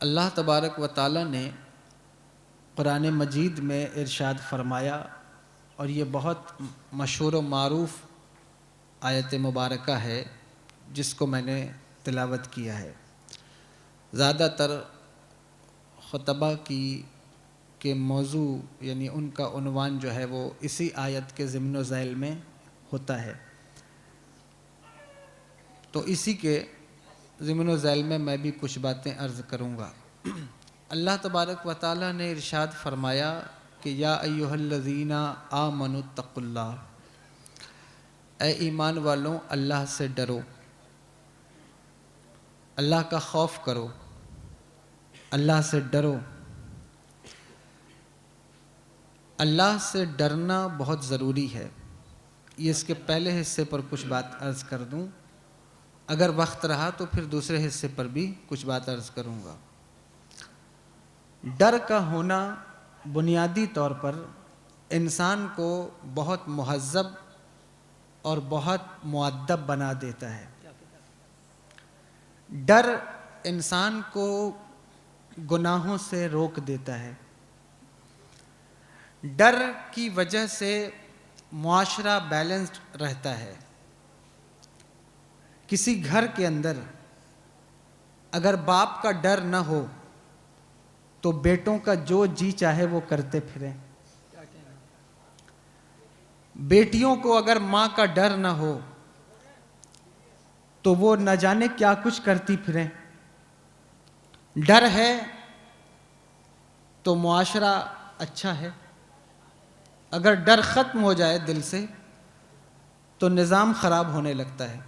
اللہ تبارک و تعالی نے قرآن مجید میں ارشاد فرمایا، اور یہ بہت مشہور و معروف آیت مبارکہ ہے جس کو میں نے تلاوت کیا ہے۔ زیادہ تر خطبہ کے موضوع یعنی ان کا عنوان جو ہے وہ اسی آیت کے ضمن و ذیل میں ہوتا ہے، تو اسی کے ضمن و ذیل میں بھی کچھ باتیں عرض کروں گا۔ اللہ تبارک و تعالی نے ارشاد فرمایا کہ یا ایھا الذین آمنوا اتقوا اللہ، اے ایمان والوں اللہ سے ڈرو، اللہ کا خوف کرو، اللہ سے ڈرو۔ اللہ سے ڈرنا بہت ضروری ہے۔ یہ اس کے پہلے حصے پر کچھ بات عرض کر دوں، اگر وقت رہا تو پھر دوسرے حصے پر بھی کچھ بات عرض کروں گا۔ ڈر کا ہونا بنیادی طور پر انسان کو بہت مہذب اور بہت مؤدب بنا دیتا ہے۔ ڈر انسان کو گناہوں سے روک دیتا ہے۔ ڈر کی وجہ سے معاشرہ بیلنسڈ رہتا ہے۔ کسی گھر کے اندر اگر باپ کا ڈر نہ ہو تو بیٹوں کا جو جی چاہے وہ کرتے پھریں۔ بیٹیوں کو اگر ماں کا ڈر نہ ہو تو وہ نہ جانے کیا کچھ کرتی پھریں۔ ڈر ہے تو معاشرہ اچھا ہے، اگر ڈر ختم ہو جائے دل سے تو نظام خراب ہونے لگتا ہے۔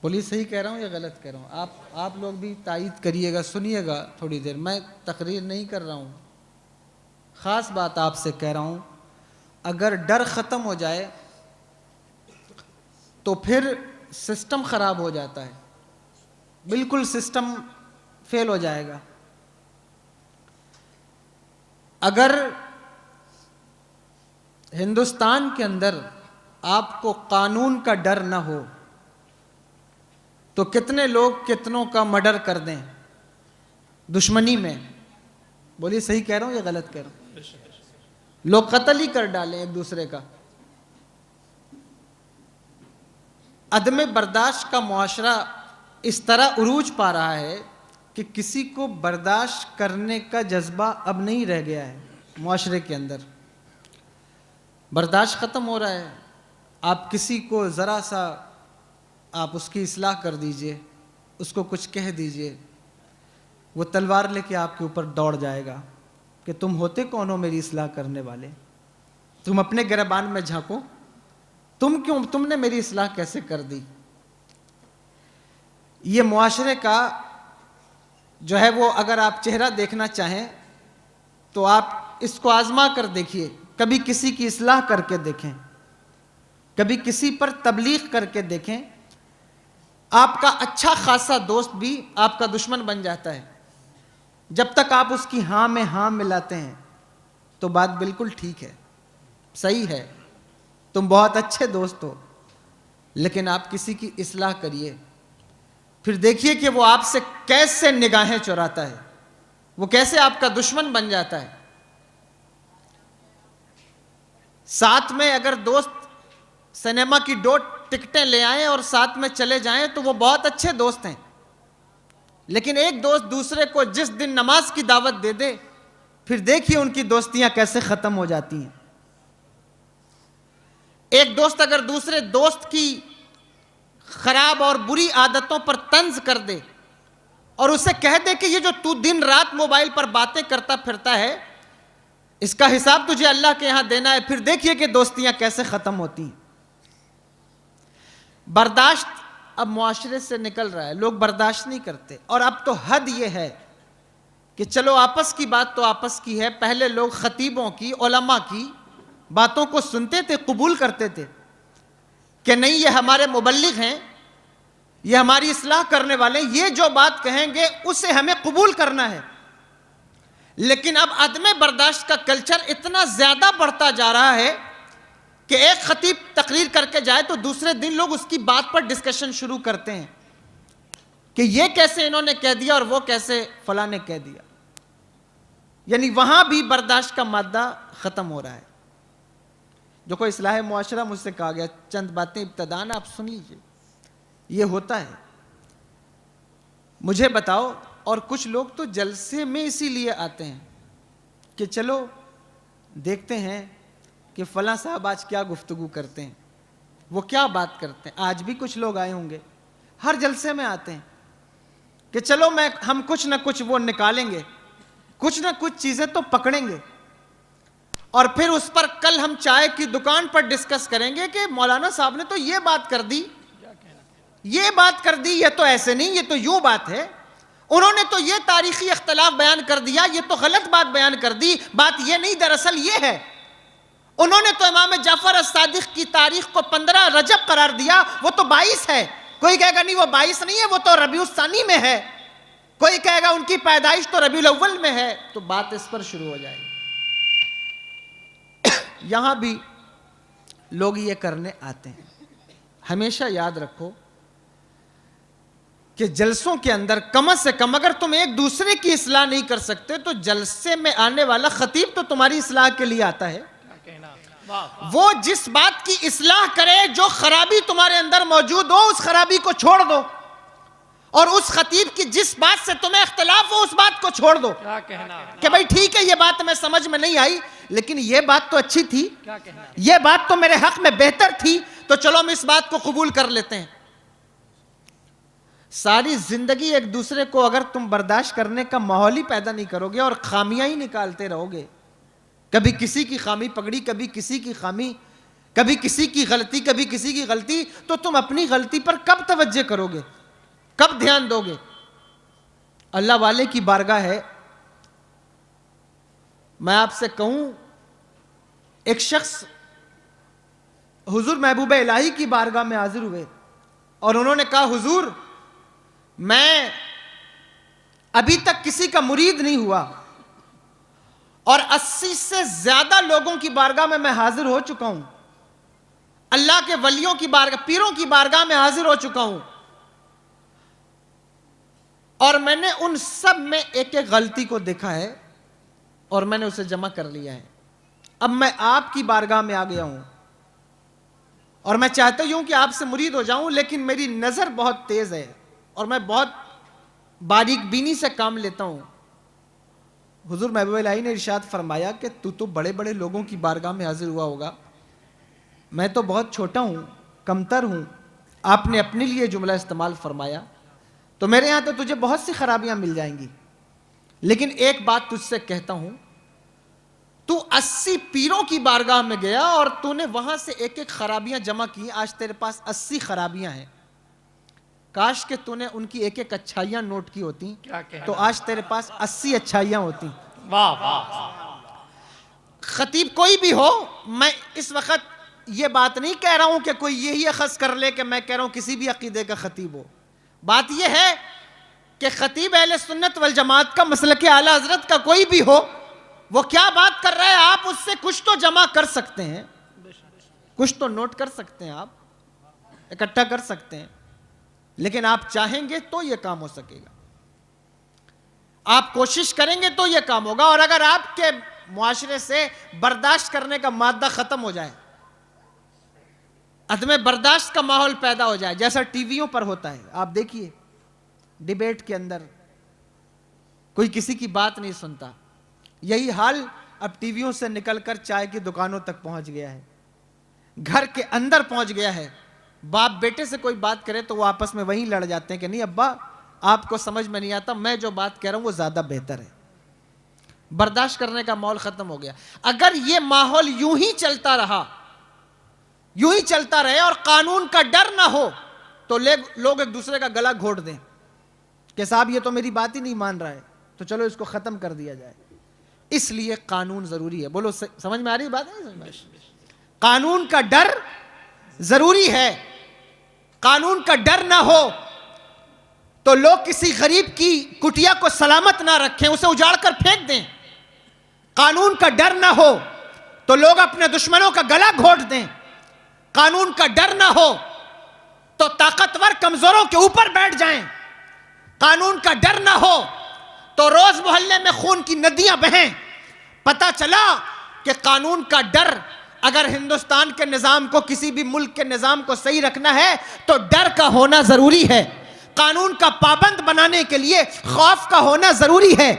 بولیے صحیح کہہ رہا ہوں یا غلط کہہ رہا ہوں؟ آپ لوگ بھی تائید کریے گا، سنیے گا تھوڑی دیر، میں تقریر نہیں کر رہا ہوں، خاص بات آپ سے کہہ رہا ہوں۔ اگر ڈر ختم ہو جائے تو پھر سسٹم خراب ہو جاتا ہے، بالکل سسٹم فیل ہو جائے گا۔ اگر ہندوستان کے اندر آپ کو قانون کا ڈر نہ ہو تو کتنے لوگ کتنوں کا مرڈر کر دیں دشمنی میں۔ بولیے صحیح کہہ رہا ہوں یا غلط کہہ رہا ہوں؟ لوگ قتل ہی کر ڈالیں ایک دوسرے کا۔ عدم برداشت کا معاشرہ اس طرح عروج پا رہا ہے کہ کسی کو برداشت کرنے کا جذبہ اب نہیں رہ گیا ہے معاشرے کے اندر۔ برداشت ختم ہو رہا ہے۔ آپ کسی کو ذرا سا آپ اس کی اصلاح کر دیجئے، اس کو کچھ کہہ دیجئے، وہ تلوار لے کے آپ کے اوپر دوڑ جائے گا کہ تم ہوتے کون ہو میری اصلاح کرنے والے؟ تم اپنے گریبان میں جھانکو، تم نے میری اصلاح کیسے کر دی؟ یہ معاشرے کا جو ہے وہ، اگر آپ چہرہ دیکھنا چاہیں تو آپ اس کو آزما کر دیکھیے، کبھی کسی کی اصلاح کر کے دیکھیں، کبھی کسی پر تبلیغ کر کے دیکھیں، آپ کا اچھا خاصا دوست بھی آپ کا دشمن بن جاتا ہے۔ جب تک آپ اس کی ہاں میں ہاں ملاتے ہیں تو بات بالکل ٹھیک ہے، صحیح ہے، تم بہت اچھے دوست ہو، لیکن آپ کسی کی اصلاح کریے، پھر دیکھیے کہ وہ آپ سے کیسے نگاہیں چراتا ہے، وہ کیسے آپ کا دشمن بن جاتا ہے۔ ساتھ میں اگر دوست سنیما کی 2 ٹکٹیں لے آئیں اور ساتھ میں چلے جائیں تو وہ بہت اچھے دوست ہیں، لیکن ایک دوست دوسرے کو جس دن نماز کی دعوت دے دے پھر دیکھیے ان کی دوستیاں کیسے ختم ہو جاتی ہیں۔ ایک دوست اگر دوسرے دوست کی خراب اور بری عادتوں پر طنز کر دے اور اسے کہہ دے کہ یہ جو تو دن رات موبائل پر باتیں کرتا پھرتا ہے اس کا حساب تجھے اللہ کے یہاں دینا ہے، پھر دیکھیے کہ دوستیاں کیسے ختم ہوتی ہیں۔ برداشت اب معاشرے سے نکل رہا ہے، لوگ برداشت نہیں کرتے، اور اب تو حد یہ ہے کہ چلو آپس کی بات تو آپس کی ہے، پہلے لوگ خطیبوں کی، علماء کی باتوں کو سنتے تھے، قبول کرتے تھے کہ نہیں یہ ہمارے مبلغ ہیں، یہ ہماری اصلاح کرنے والے، یہ جو بات کہیں گے اسے ہمیں قبول کرنا ہے۔ لیکن اب عدم برداشت کا کلچر اتنا زیادہ بڑھتا جا رہا ہے کہ ایک خطیب تقریر کر کے جائے تو دوسرے دن لوگ اس کی بات پر ڈسکشن شروع کرتے ہیں۔ کہ یہ کیسے انہوں نے کہہ دیا اور وہ کیسے فلاں نے کہہ دیا. یعنی وہاں بھی برداشت کا مادہ ختم ہو رہا ہے. جو کوئی اصلاح معاشرہ مجھ سے کہا گیا, چند باتیں ابتداً آپ سن لیجئے. یہ ہوتا ہے. مجھے بتاؤ, اور کچھ لوگ تو جلسے میں اسی لیے آتے ہیں کہ چلو دیکھتے ہیں کہ فلاں صاحب آج کیا گفتگو کرتے ہیں, وہ کیا بات کرتے ہیں. آج بھی کچھ لوگ آئے ہوں گے, ہر جلسے میں آتے ہیں کہ چلو ہم کچھ نہ کچھ وہ نکالیں گے, کچھ نہ کچھ چیزیں تو پکڑیں گے, اور پھر اس پر کل ہم چائے کی دکان پر ڈسکس کریں گے کہ مولانا صاحب نے تو یہ بات کر دی, یہ بات کر دی, یہ تو ایسے نہیں, یہ تو یوں بات ہے, انہوں نے تو یہ تاریخی اختلاف بیان کر دیا, یہ تو غلط بات بیان کر دی, بات یہ نہیں دراصل یہ ہے. انہوں نے تو امام جعفر الصادق کی تاریخ کو 15 رجب قرار دیا, وہ تو 22 ہے. کوئی کہے گا نہیں وہ 22 نہیں ہے, وہ تو ربیع الثانی میں ہے. کوئی کہے گا ان کی پیدائش تو ربیع الاول میں ہے. تو بات اس پر شروع ہو جائے گی. یہاں بھی لوگ یہ کرنے آتے ہیں. ہمیشہ یاد رکھو کہ جلسوں کے اندر کم سے کم اگر تم ایک دوسرے کی اصلاح نہیں کر سکتے تو جلسے میں آنے والا خطیب تو تمہاری اصلاح کے لیے آتا ہے. وہ جس بات کی اصلاح کرے, جو خرابی تمہارے اندر موجود ہو اس خرابی کو چھوڑ دو, اور اس خطیب کی جس بات سے تمہیں اختلاف ہو اس بات کو چھوڑ دو. کہ بھئی ٹھیک ہے, یہ بات میں سمجھ میں نہیں آئی لیکن یہ بات تو اچھی تھی, یہ بات تو میرے حق میں بہتر تھی, تو چلو ہم اس بات کو قبول کر لیتے ہیں. ساری زندگی ایک دوسرے کو اگر تم برداشت کرنے کا ماحول ہی پیدا نہیں کرو گے اور خامیاں ہی نکالتے رہو گے, کبھی کسی کی خامی پکڑی, کبھی کسی کی خامی, کبھی کسی کی غلطی, کبھی کسی کی غلطی, تو تم اپنی غلطی پر کب توجہ کرو گے, کب دھیان دو گے؟ اللہ والے کی بارگاہ ہے. میں آپ سے کہوں, ایک شخص حضور محبوب الہی کی بارگاہ میں حاضر ہوئے اور انہوں نے کہا حضور میں ابھی تک کسی کا مرید نہیں ہوا اور 80 سے زیادہ لوگوں کی بارگاہ میں حاضر ہو چکا ہوں, اللہ کے ولیوں کی بارگاہ, پیروں کی بارگاہ میں حاضر ہو چکا ہوں, اور میں نے ان سب میں ایک ایک غلطی کو دیکھا ہے اور میں نے اسے جمع کر لیا ہے. اب میں آپ کی بارگاہ میں آ گیا ہوں اور میں چاہتا ہوں کہ آپ سے مرید ہو جاؤں, لیکن میری نظر بہت تیز ہے اور میں بہت باریک بینی سے کام لیتا ہوں. حضور محبوب الہی نے ارشاد فرمایا کہ تو بڑے بڑے لوگوں کی بارگاہ میں حاضر ہوا ہوگا, میں تو بہت چھوٹا ہوں, کمتر ہوں. آپ نے اپنے لیے جملہ استعمال فرمایا, تو میرے یہاں تو تجھے بہت سی خرابیاں مل جائیں گی, لیکن ایک بات تجھ سے کہتا ہوں, تو 80 پیروں کی بارگاہ میں گیا اور تو نے وہاں سے ایک ایک خرابیاں جمع کی, آج تیرے پاس 80 خرابیاں ہیں. کاش کہ تو نے ان کی ایک ایک اچھائیاں نوٹ کی ہوتی تو آج تیرے پاس 80 اچھائیاں ہوتی. خطیب کوئی بھی ہو, میں اس وقت یہ بات نہیں کہہ رہا ہوں کہ کوئی یہی اخذ کر لے کہ میں کہہ رہا ہوں کسی بھی عقیدے کا خطیب ہو. بات یہ ہے کہ خطیب اہل سنت والجماعت کا, مسلک اعلی حضرت کا کوئی بھی ہو, وہ کیا بات کر رہا ہے آپ اس سے کچھ تو جمع کر سکتے ہیں, کچھ تو نوٹ کر سکتے ہیں, آپ اکٹھا کر سکتے ہیں, لیکن آپ چاہیں گے تو یہ کام ہو سکے گا, آپ کوشش کریں گے تو یہ کام ہوگا. اور اگر آپ کے معاشرے سے برداشت کرنے کا مادہ ختم ہو جائے, عدم برداشت کا ماحول پیدا ہو جائے, جیسا ٹی ویوں پر ہوتا ہے, آپ دیکھیے ڈیبیٹ کے اندر کوئی کسی کی بات نہیں سنتا, یہی حال اب ٹی ویوں سے نکل کر چائے کی دکانوں تک پہنچ گیا ہے, گھر کے اندر پہنچ گیا ہے. باپ بیٹے سے کوئی بات کرے تو وہ آپس میں وہیں لڑ جاتے ہیں کہ نہیں ابا آپ کو سمجھ میں نہیں آتا, میں جو بات کہہ رہا ہوں وہ زیادہ بہتر ہے. برداشت کرنے کا ماحول ختم ہو گیا. اگر یہ ماحول یوں ہی چلتا رہا, یوں ہی چلتا رہے اور قانون کا ڈر نہ ہو تو لوگ ایک دوسرے کا گلا گھونٹ دیں کہ صاحب یہ تو میری بات ہی نہیں مان رہا ہے, تو چلو اس کو ختم کر دیا جائے. اس لیے قانون ضروری ہے. بولو سمجھ میں آ رہی بات ہے؟ قانون کا ڈر ضروری ہے. قانون کا ڈر نہ ہو تو لوگ کسی غریب کی کٹیا کو سلامت نہ رکھیں, اسے اجاڑ کر پھینک دیں. قانون کا ڈر نہ ہو تو لوگ اپنے دشمنوں کا گلا گھونٹ دیں. قانون کا ڈر نہ ہو تو طاقتور کمزوروں کے اوپر بیٹھ جائیں. قانون کا ڈر نہ ہو تو روز محلے میں خون کی ندیاں بہیں. پتہ چلا کہ قانون کا ڈر، اگر ہندوستان کے نظام کو، کسی بھی ملک کے نظام کو صحیح رکھنا ہے تو ڈر کا ہونا ضروری ہے. قانون کا پابند بنانے کے لیے خوف کا ہونا ضروری ہے.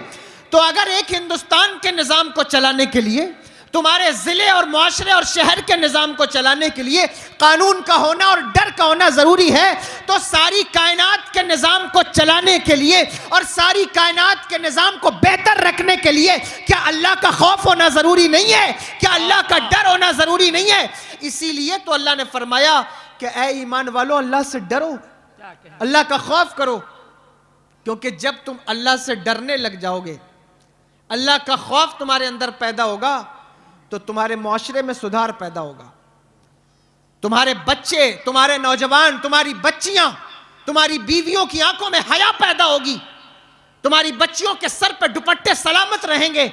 تو اگر ایک ہندوستان کے نظام کو چلانے کے لیے، تمہارے ضلع اور معاشرے اور شہر کے نظام کو چلانے کے لیے قانون کا ہونا اور ڈر کا ہونا ضروری ہے، تو ساری کائنات کے نظام کو چلانے کے لیے اور ساری کائنات کے نظام کو بہتر رکھنے کے لیے کیا اللہ کا خوف ہونا ضروری نہیں ہے؟ کیا اللہ کا ڈر ہونا ضروری نہیں ہے؟ اسی لیے تو اللہ نے فرمایا کہ اے ایمان والو، اللہ سے ڈرو، اللہ کا خوف کرو. کیونکہ جب تم اللہ سے ڈرنے لگ جاؤ گے، اللہ کا خوف تمہارے اندر پیدا ہوگا، تو تمہارے معاشرے میں سدھار پیدا ہوگا. تمہارے بچے، تمہارے نوجوان، تمہاری بچیاں، تمہاری بیویوں کی آنکھوں میں حیا پیدا ہوگی. تمہاری بچیوں کے سر پہ دوپٹے سلامت رہیں گے.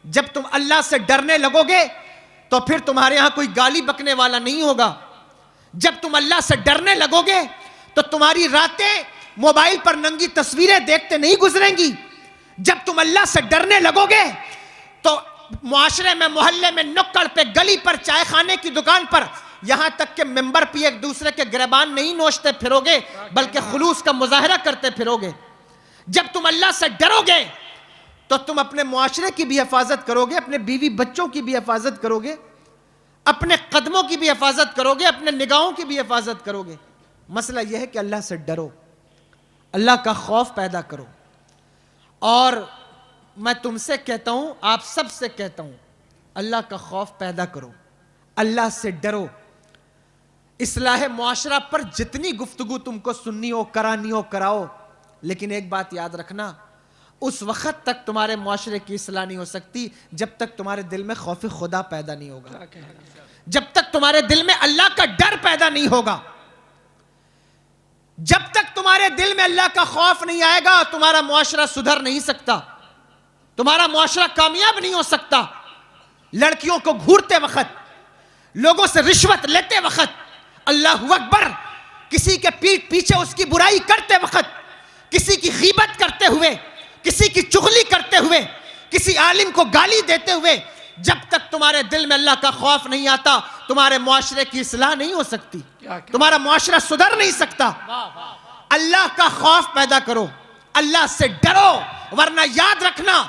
جب تم اللہ سے ڈرنے لگو گے تو پھر تمہارے ہاں کوئی گالی بکنے والا نہیں ہوگا. جب تم اللہ سے ڈرنے لگو گے تو تمہاری راتیں موبائل پر ننگی تصویریں دیکھتے نہیں گزریں گی. جب تم اللہ سے ڈرنے لگو گے تو معاشرے میں، محلے میں، نکڑ پہ، گلی پر، چائے خانے کی دکان پر، یہاں تک کہ ممبر پہ ایک دوسرے کے گریبان نہیں نوچتے پھرو گے بلکہ خلوص کا مظاہرہ کرتے پھرو گے. جب تم اللہ سے ڈرو گے تو تم اپنے معاشرے کی بھی حفاظت کرو گے، اپنے بیوی بچوں کی بھی حفاظت کرو گے، اپنے قدموں کی بھی حفاظت کرو گے، اپنے نگاہوں کی بھی حفاظت کرو گے. مسئلہ یہ ہے کہ اللہ سے ڈرو، اللہ کا خوف پیدا کرو. اور میں تم سے کہتا ہوں، آپ سب سے کہتا ہوں، اللہ کا خوف پیدا کرو، اللہ سے ڈرو. اصلاح معاشرہ پر جتنی گفتگو تم کو سننی ہو، کرانی ہو، کراؤ، لیکن ایک بات یاد رکھنا، اس وقت تک تمہارے معاشرے کی اصلاح نہیں ہو سکتی جب تک تمہارے دل میں خوف خدا پیدا نہیں ہوگا، جب تک تمہارے دل میں اللہ کا ڈر پیدا نہیں ہوگا. جب تک تمہارے دل میں اللہ کا خوف نہیں آئے گا تمہارا معاشرہ سدھر نہیں سکتا، تمہارا معاشرہ کامیاب نہیں ہو سکتا. لڑکیوں کو گھورتے وقت، لوگوں سے رشوت لیتے وقت، اللہ اکبر، کسی کے پیٹھ پیچھے اس کی برائی کرتے وقت، کسی کی غیبت کرتے ہوئے، کسی کی چغلی کرتے ہوئے، کسی عالم کو گالی دیتے ہوئے، جب تک تمہارے دل میں اللہ کا خوف نہیں آتا تمہارے معاشرے کی اصلاح نہیں ہو سکتی، تمہارا معاشرہ سدھر نہیں سکتا. اللہ کا خوف پیدا کرو، اللہ سے ڈرو، ورنہ یاد رکھنا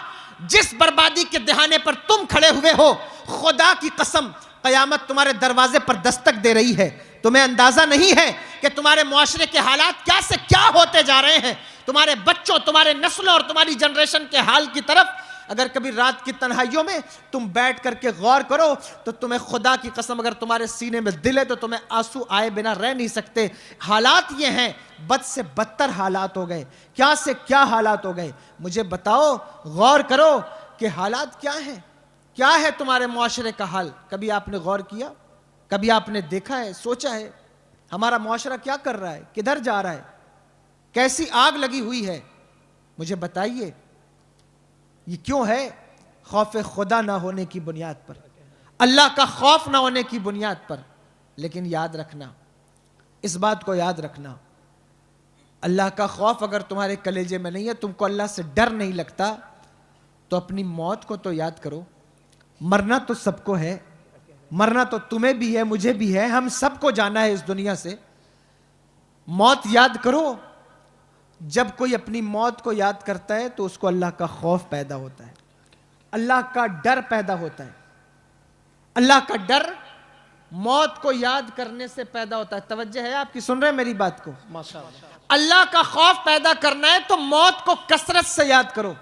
جس بربادی کے دہانے پر تم کھڑے ہوئے ہو، خدا کی قسم قیامت تمہارے دروازے پر دستک دے رہی ہے. تمہیں اندازہ نہیں ہے کہ تمہارے معاشرے کے حالات کیا سے کیا ہوتے جا رہے ہیں. تمہارے بچوں، تمہارے نسلوں اور تمہاری جنریشن کے حال کی طرف اگر کبھی رات کی تنہائیوں میں تم بیٹھ کر کے غور کرو تو تمہیں خدا کی قسم، اگر تمہارے سینے میں دل ہے تو تمہیں آنسو آئے بنا رہ نہیں سکتے. حالات یہ ہیں، بد سے بدتر حالات ہو گئے، کیا سے کیا حالات ہو گئے. مجھے بتاؤ، غور کرو کہ حالات کیا ہیں، کیا ہے تمہارے معاشرے کا حال. کبھی آپ نے غور کیا؟ کبھی آپ نے دیکھا ہے، سوچا ہے ہمارا معاشرہ کیا کر رہا ہے، کدھر جا رہا ہے، کیسی آگ لگی ہوئی ہے؟ مجھے بتائیے یہ کیوں ہے؟ خوف خدا نہ ہونے کی بنیاد پر، اللہ کا خوف نہ ہونے کی بنیاد پر. لیکن یاد رکھنا، اس بات کو یاد رکھنا، اللہ کا خوف اگر تمہارے کلیجے میں نہیں ہے، تم کو اللہ سے ڈر نہیں لگتا، تو اپنی موت کو تو یاد کرو. مرنا تو سب کو ہے، مرنا تو تمہیں بھی ہے، مجھے بھی ہے، ہم سب کو جانا ہے اس دنیا سے. موت یاد کرو. جب کوئی اپنی موت کو یاد کرتا ہے تو اس کو اللہ کا خوف پیدا ہوتا ہے، اللہ کا ڈر پیدا ہوتا ہے. اللہ کا ڈر موت کو یاد کرنے سے پیدا ہوتا ہے. توجہ ہے آپ کی؟ سن رہے ہیں میری بات کو؟ اللہ کا خوف پیدا کرنا ہے تو موت کو کثرت سے یاد کرو،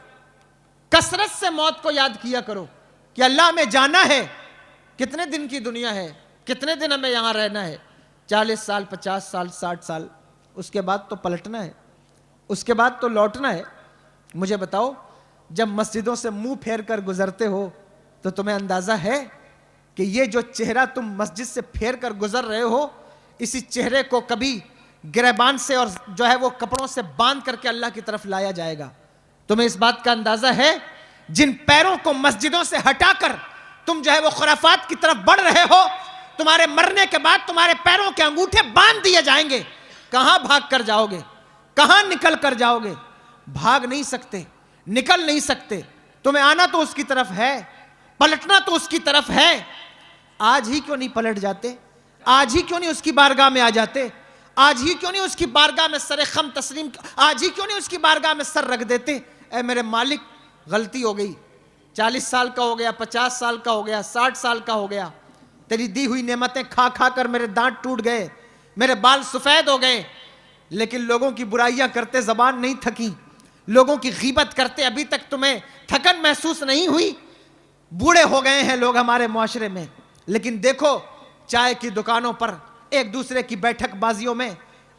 کثرت سے موت کو یاد کیا کرو کہ اللہ ہمیں جانا ہے. کتنے دن کی دنیا ہے، کتنے دن ہمیں یہاں رہنا ہے؟ 40 سال، 50 سال، 60 سال. اس کے بعد تو پلٹنا ہے، اس کے بعد تو لوٹنا ہے. مجھے بتاؤ، جب مسجدوں سے منہ پھیر کر گزرتے ہو تو تمہیں اندازہ ہے کہ یہ جو چہرہ تم مسجد سے پھیر کر گزر رہے ہو، اسی چہرے کو کبھی گریبان سے اور جو ہے وہ کپڑوں سے باندھ کر کے اللہ کی طرف لایا جائے گا. تمہیں اس بات کا اندازہ ہے؟ جن پیروں کو مسجدوں سے ہٹا کر تم جو ہے وہ خرافات کی طرف بڑھ رہے ہو، تمہارے مرنے کے بعد تمہارے پیروں کے انگوٹھے باندھ دیے جائیں گے. کہاں بھاگ کر جاؤ گے؟ کہاں نکل کر جاؤ گے؟ بھاگ نہیں سکتے، نکل نہیں سکتے، تمہیں آنا تو اس کی طرف ہے، پلٹنا تو اس کی طرف ہے۔ آج ہی کیوں نہیں پلٹ جاتے؟ آج ہی کیوں نہیں اس کی بارگاہ میں آ جاتے؟ آج ہی کیوں نہیں اس کی بارگاہ میں سر خم تسلیم، آج ہی کیوں نہیں اس کی بارگاہ میں سر رکھ دیتے؟ اے میرے مالک، غلطی ہو گئی، 40 سال کا ہو گیا، 50 سال کا ہو گیا، 60 سال کا ہو گیا، تیری دی ہوئی نعمتیں کھا کھا کر میرے دانت ٹوٹ گئے، میرے بال سفید ہو گئے، لیکن لوگوں کی برائیاں کرتے زبان نہیں تھکی، لوگوں کی غیبت کرتے ابھی تک تمہیں تھکن محسوس نہیں ہوئی؟ بوڑھے ہو گئے ہیں لوگ ہمارے معاشرے میں، لیکن دیکھو چائے کی دکانوں پر ایک دوسرے کی بیٹھک بازیوں میں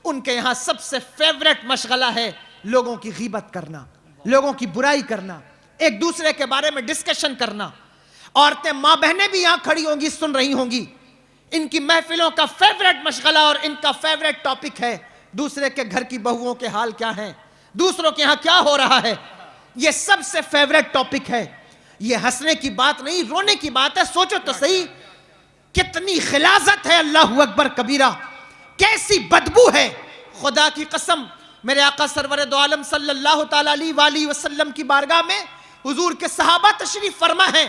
ان کے یہاں سب سے فیورٹ مشغلہ ہے لوگوں کی غیبت کرنا، لوگوں کی برائی کرنا، ایک دوسرے کے بارے میں ڈسکشن کرنا۔ عورتیں ماں بہنیں بھی یہاں کھڑی ہوں گی، سن رہی ہوں گی، ان کی محفلوں کا فیورٹ مشغلہ اور ان کا فیورٹ ٹاپک ہے دوسرے کے گھر کی بہوؤں کے حال کیا ہیں، دوسروں کے ہاں کیا ہو رہا ہے، یہ سب سے فیورٹ ٹاپک ہے۔ یہ ہنسنے کی بات نہیں، رونے کی بات ہے۔ سوچو تو صحیح، کتنی غلاظت ہے، اللہ اکبر کبیرہ، کیسی بدبو ہے۔ خدا کی قسم، میرے آقا سرور دو عالم صلی اللہ تعالیٰ علیہ وآلہ وسلم کی بارگاہ میں حضور کے صحابہ تشریف فرما ہیں،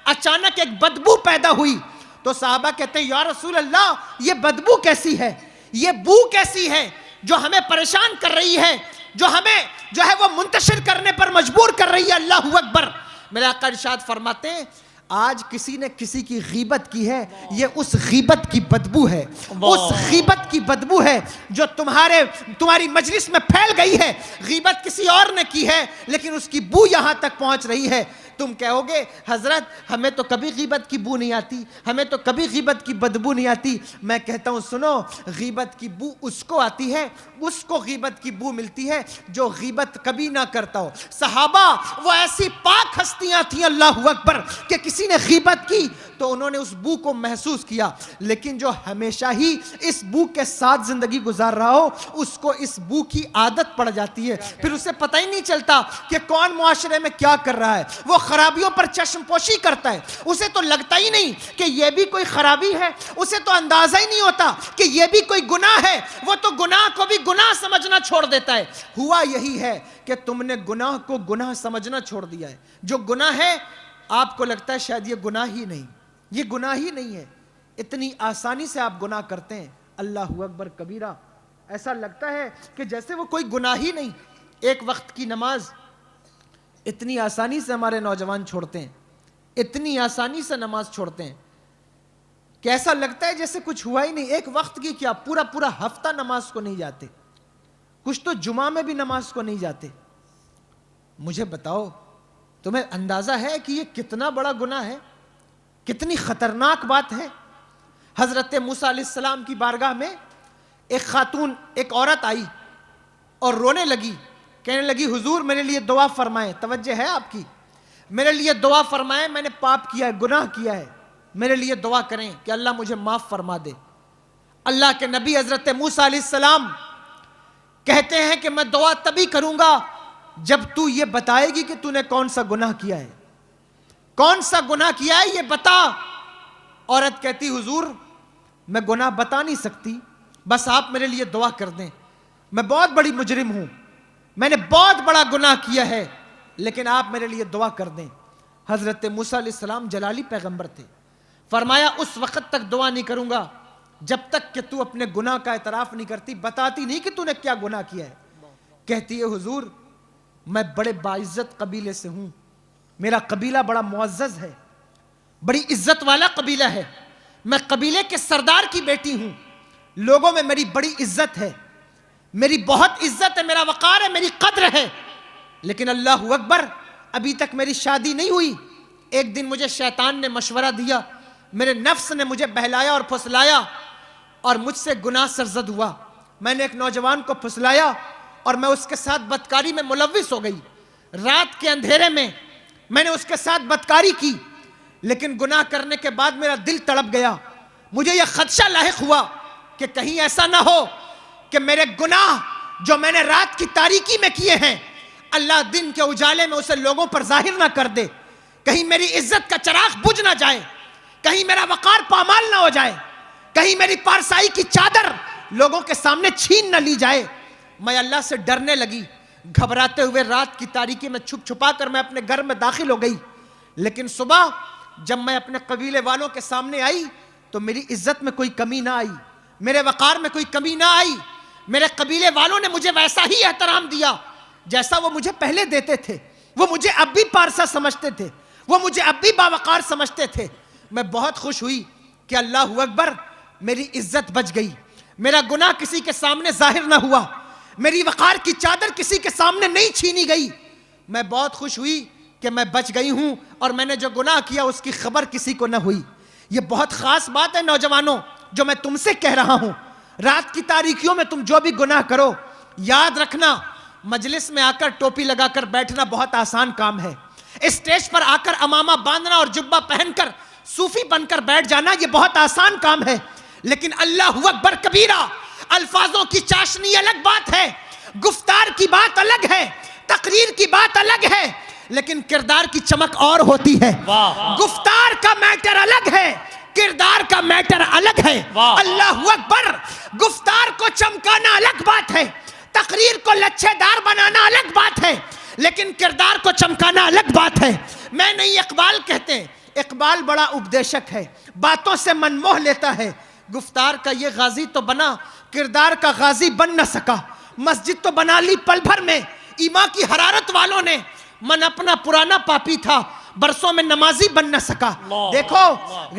اچانک ایک بدبو پیدا ہوئی تو صحابہ کہتے ہیں یا رسول اللہ یہ بدبو کیسی ہے، یہ بو کیسی ہے جو ہمیں پریشان کر رہی ہے، جو ہمیں جو ہے وہ منتشر کرنے پر مجبور کر رہی ہے۔ اللہ اکبر۔ میرے آقا ارشاد فرماتے ہیں آج کسی نے کسی کی غیبت کی ہے، یہ اس غیبت کی بدبو ہے، اس غیبت کی بدبو ہے جو تمہاری مجلس میں پھیل گئی ہے۔ غیبت کسی اور نے کی ہے لیکن اس کی بو یہاں تک پہنچ رہی ہے۔ تم کہو گے حضرت ہمیں تو کبھی غیبت کی بو نہیں آتی، ہمیں تو کبھی غیبت کی بدبو نہیں آتی۔ میں کہتا ہوں سنو، غیبت کی بو اس کو آتی ہے، اس کو غیبت کی بو ملتی ہے جو غیبت کبھی نہ کرتا ہو۔ صحابہ وہ ایسی پاک ہستیاں تھیں، اللہ اکبر، کہ کسی نے غیبت کی تو انہوں نے اس بو کو محسوس کیا، لیکن جو ہمیشہ ہی اس بو کے ساتھ زندگی گزار رہا ہو اس کو اس بو کی عادت پڑ جاتی ہے، پھر اسے پتہ ہی نہیں چلتا کہ کون معاشرے میں کیا کر رہا ہے۔ وہ خرابیوں پر چشم پوشی کرتا ہے، اسے تو لگتا ہی نہیں کہ یہ بھی کوئی خرابی ہے، اسے تو اندازہ ہی نہیں ہوتا کہ یہ بھی کوئی گناہ ہے، وہ تو گناہ کو بھی گناہ سمجھنا چھوڑ دیتا ہے۔ ہوا یہی ہے کہ تم نے گناہ کو گناہ سمجھنا چھوڑ دیا ہے۔ جو گناہ ہے آپ کو لگتا ہے شاید یہ گناہ ہی نہیں، یہ گناہ ہی نہیں ہے، اتنی آسانی سے آپ گناہ کرتے ہیں۔ اللہ اکبر کبیرہ، ایسا لگتا ہے کہ جیسے وہ کوئی گناہ ہی نہیں۔ ایک وقت کی نماز اتنی آسانی سے ہمارے نوجوان چھوڑتے ہیں، اتنی آسانی سے نماز چھوڑتے ہیں کہ ایسا لگتا ہے جیسے کچھ ہوا ہی نہیں۔ ایک وقت کی کیا، پورا پورا ہفتہ نماز کو نہیں جاتے، کچھ تو جمعہ میں بھی نماز کو نہیں جاتے۔ مجھے بتاؤ تمہیں اندازہ ہے کہ یہ کتنا بڑا گناہ ہے، کتنی خطرناک بات ہے۔ حضرت موسیٰ علیہ السلام کی بارگاہ میں ایک خاتون، ایک عورت آئی اور رونے لگی، کہنے لگی حضور میرے لیے دعا فرمائیں۔ توجہ ہے آپ کی، میرے لیے دعا فرمائیں، میں نے پاپ کیا ہے، گناہ کیا ہے، میرے لیے دعا کریں کہ اللہ مجھے معاف فرما دے۔ اللہ کے نبی حضرت موسیٰ علیہ السلام کہتے ہیں کہ میں دعا تبھی کروں گا جب تو یہ بتائے گی کہ تو نے کون سا گناہ کیا ہے، کون سا گناہ کیا ہے یہ بتا۔ عورت کہتی حضور میں گناہ بتا نہیں سکتی، بس آپ میرے لیے دعا کر دیں، میں بہت بڑی مجرم ہوں، میں نے بہت بڑا گناہ کیا ہے، لیکن آپ میرے لیے دعا کر دیں۔ حضرت موسیٰ علیہ السلام جلالی پیغمبر تھے، فرمایا اس وقت تک دعا نہیں کروں گا جب تک کہ تو اپنے گناہ کا اعتراف نہیں کرتی، بتاتی نہیں کہ تو نے کیا گناہ کیا ہے۔ کہتی ہے حضور میں بڑے باعزت قبیلے سے ہوں، میرا قبیلہ بڑا معزز ہے، بڑی عزت والا قبیلہ ہے، میں قبیلے کے سردار کی بیٹی ہوں، لوگوں میں میری بڑی عزت ہے، میری بہت عزت ہے، میرا وقار ہے، میری قدر ہے، لیکن اللہ اکبر ابھی تک میری شادی نہیں ہوئی۔ ایک دن مجھے شیطان نے مشورہ دیا، میرے نفس نے مجھے بہلایا اور پھسلایا اور مجھ سے گناہ سرزد ہوا، میں نے ایک نوجوان کو پھسلایا اور میں اس کے ساتھ بدکاری میں ملوث ہو گئی۔ رات کے اندھیرے میں میں نے اس کے ساتھ بدکاری کی، لیکن گناہ کرنے کے بعد میرا دل تڑپ گیا، مجھے یہ خدشہ لاحق ہوا کہ کہیں ایسا نہ ہو کہ میرے گناہ جو میں نے رات کی تاریکی میں کیے ہیں اللہ دن کے اجالے میں اسے لوگوں پر ظاہر نہ کر دے، کہیں میری عزت کا چراغ بجھ نہ جائے، کہیں میرا وقار پامال نہ ہو جائے، کہیں میری پارسائی کی چادر لوگوں کے سامنے چھین نہ لی جائے۔ میں اللہ سے ڈرنے لگی. گھبراتے ہوئے رات کی تاریکی میں چھپ چھپا کر میں اپنے گھر میں داخل ہو گئی. لیکن صبح جب میں اپنے قبیلے والوں کے سامنے آئی تو میری عزت میں کوئی کمی نہ آئی, میرے وقار میں کوئی کمی نہ آئی. میرے قبیلے والوں نے مجھے ویسا ہی احترام دیا جیسا وہ مجھے پہلے دیتے تھے. وہ مجھے اب بھی پارسا سمجھتے تھے, وہ مجھے اب بھی باوقار سمجھتے تھے. میں بہت خوش ہوئی کہ اللہ اکبر, میری عزت بچ گئی, میرا گناہ کسی کے سامنے ظاہر نہ ہوا, میری وقار کی چادر کسی کے سامنے نہیں چھینی گئی. میں بہت خوش ہوئی کہ میں بچ گئی ہوں اور میں نے جو گناہ کیا اس کی خبر کسی کو نہ ہوئی. یہ بہت خاص بات ہے نوجوانوں جو میں تم سے کہہ رہا ہوں. رات کی تاریکیوں میں تم جو بھی گناہ کرو, یاد رکھنا مجلس میں آ کر ٹوپی لگا کر بیٹھنا بہت آسان کام ہے. اسٹیج پر آ کر امامہ باندھنا اور جبہ پہن کر صوفی بن کر بیٹھ جانا یہ بہت آسان کام ہے. لیکن اللہ اکبر کبیرہ, الفاظوں کی چاشنی الگ بات ہے, گفتار کی بات الگ ہے, تقریر کی بات الگ ہے, لیکن کردار کی چمک اور ہوتی ہے. گفتار کا میٹر الگ ہے, کردار کا میٹر الگ ہے. اللہ اکبر, گفتار کو چمکانا الگ بات ہے, تقریر کو لچھے دار بنانا الگ بات ہے, لیکن کردار کو چمکانا الگ بات ہے. میں نہیں, اقبال کہتے ہیں, اقبال بڑا اپدیشک ہے, باتوں سے من موہ لیتا ہے. گفتار کا یہ غازی تو بنا, کردار کا غازی بن نہ سکا. مسجد تو بنا لی پل بھر میں, ایمان کی حرارت والوں نے. من اپنا پرانا پاپی تھا, برسوں میں نمازی بن نہ سکا. دیکھو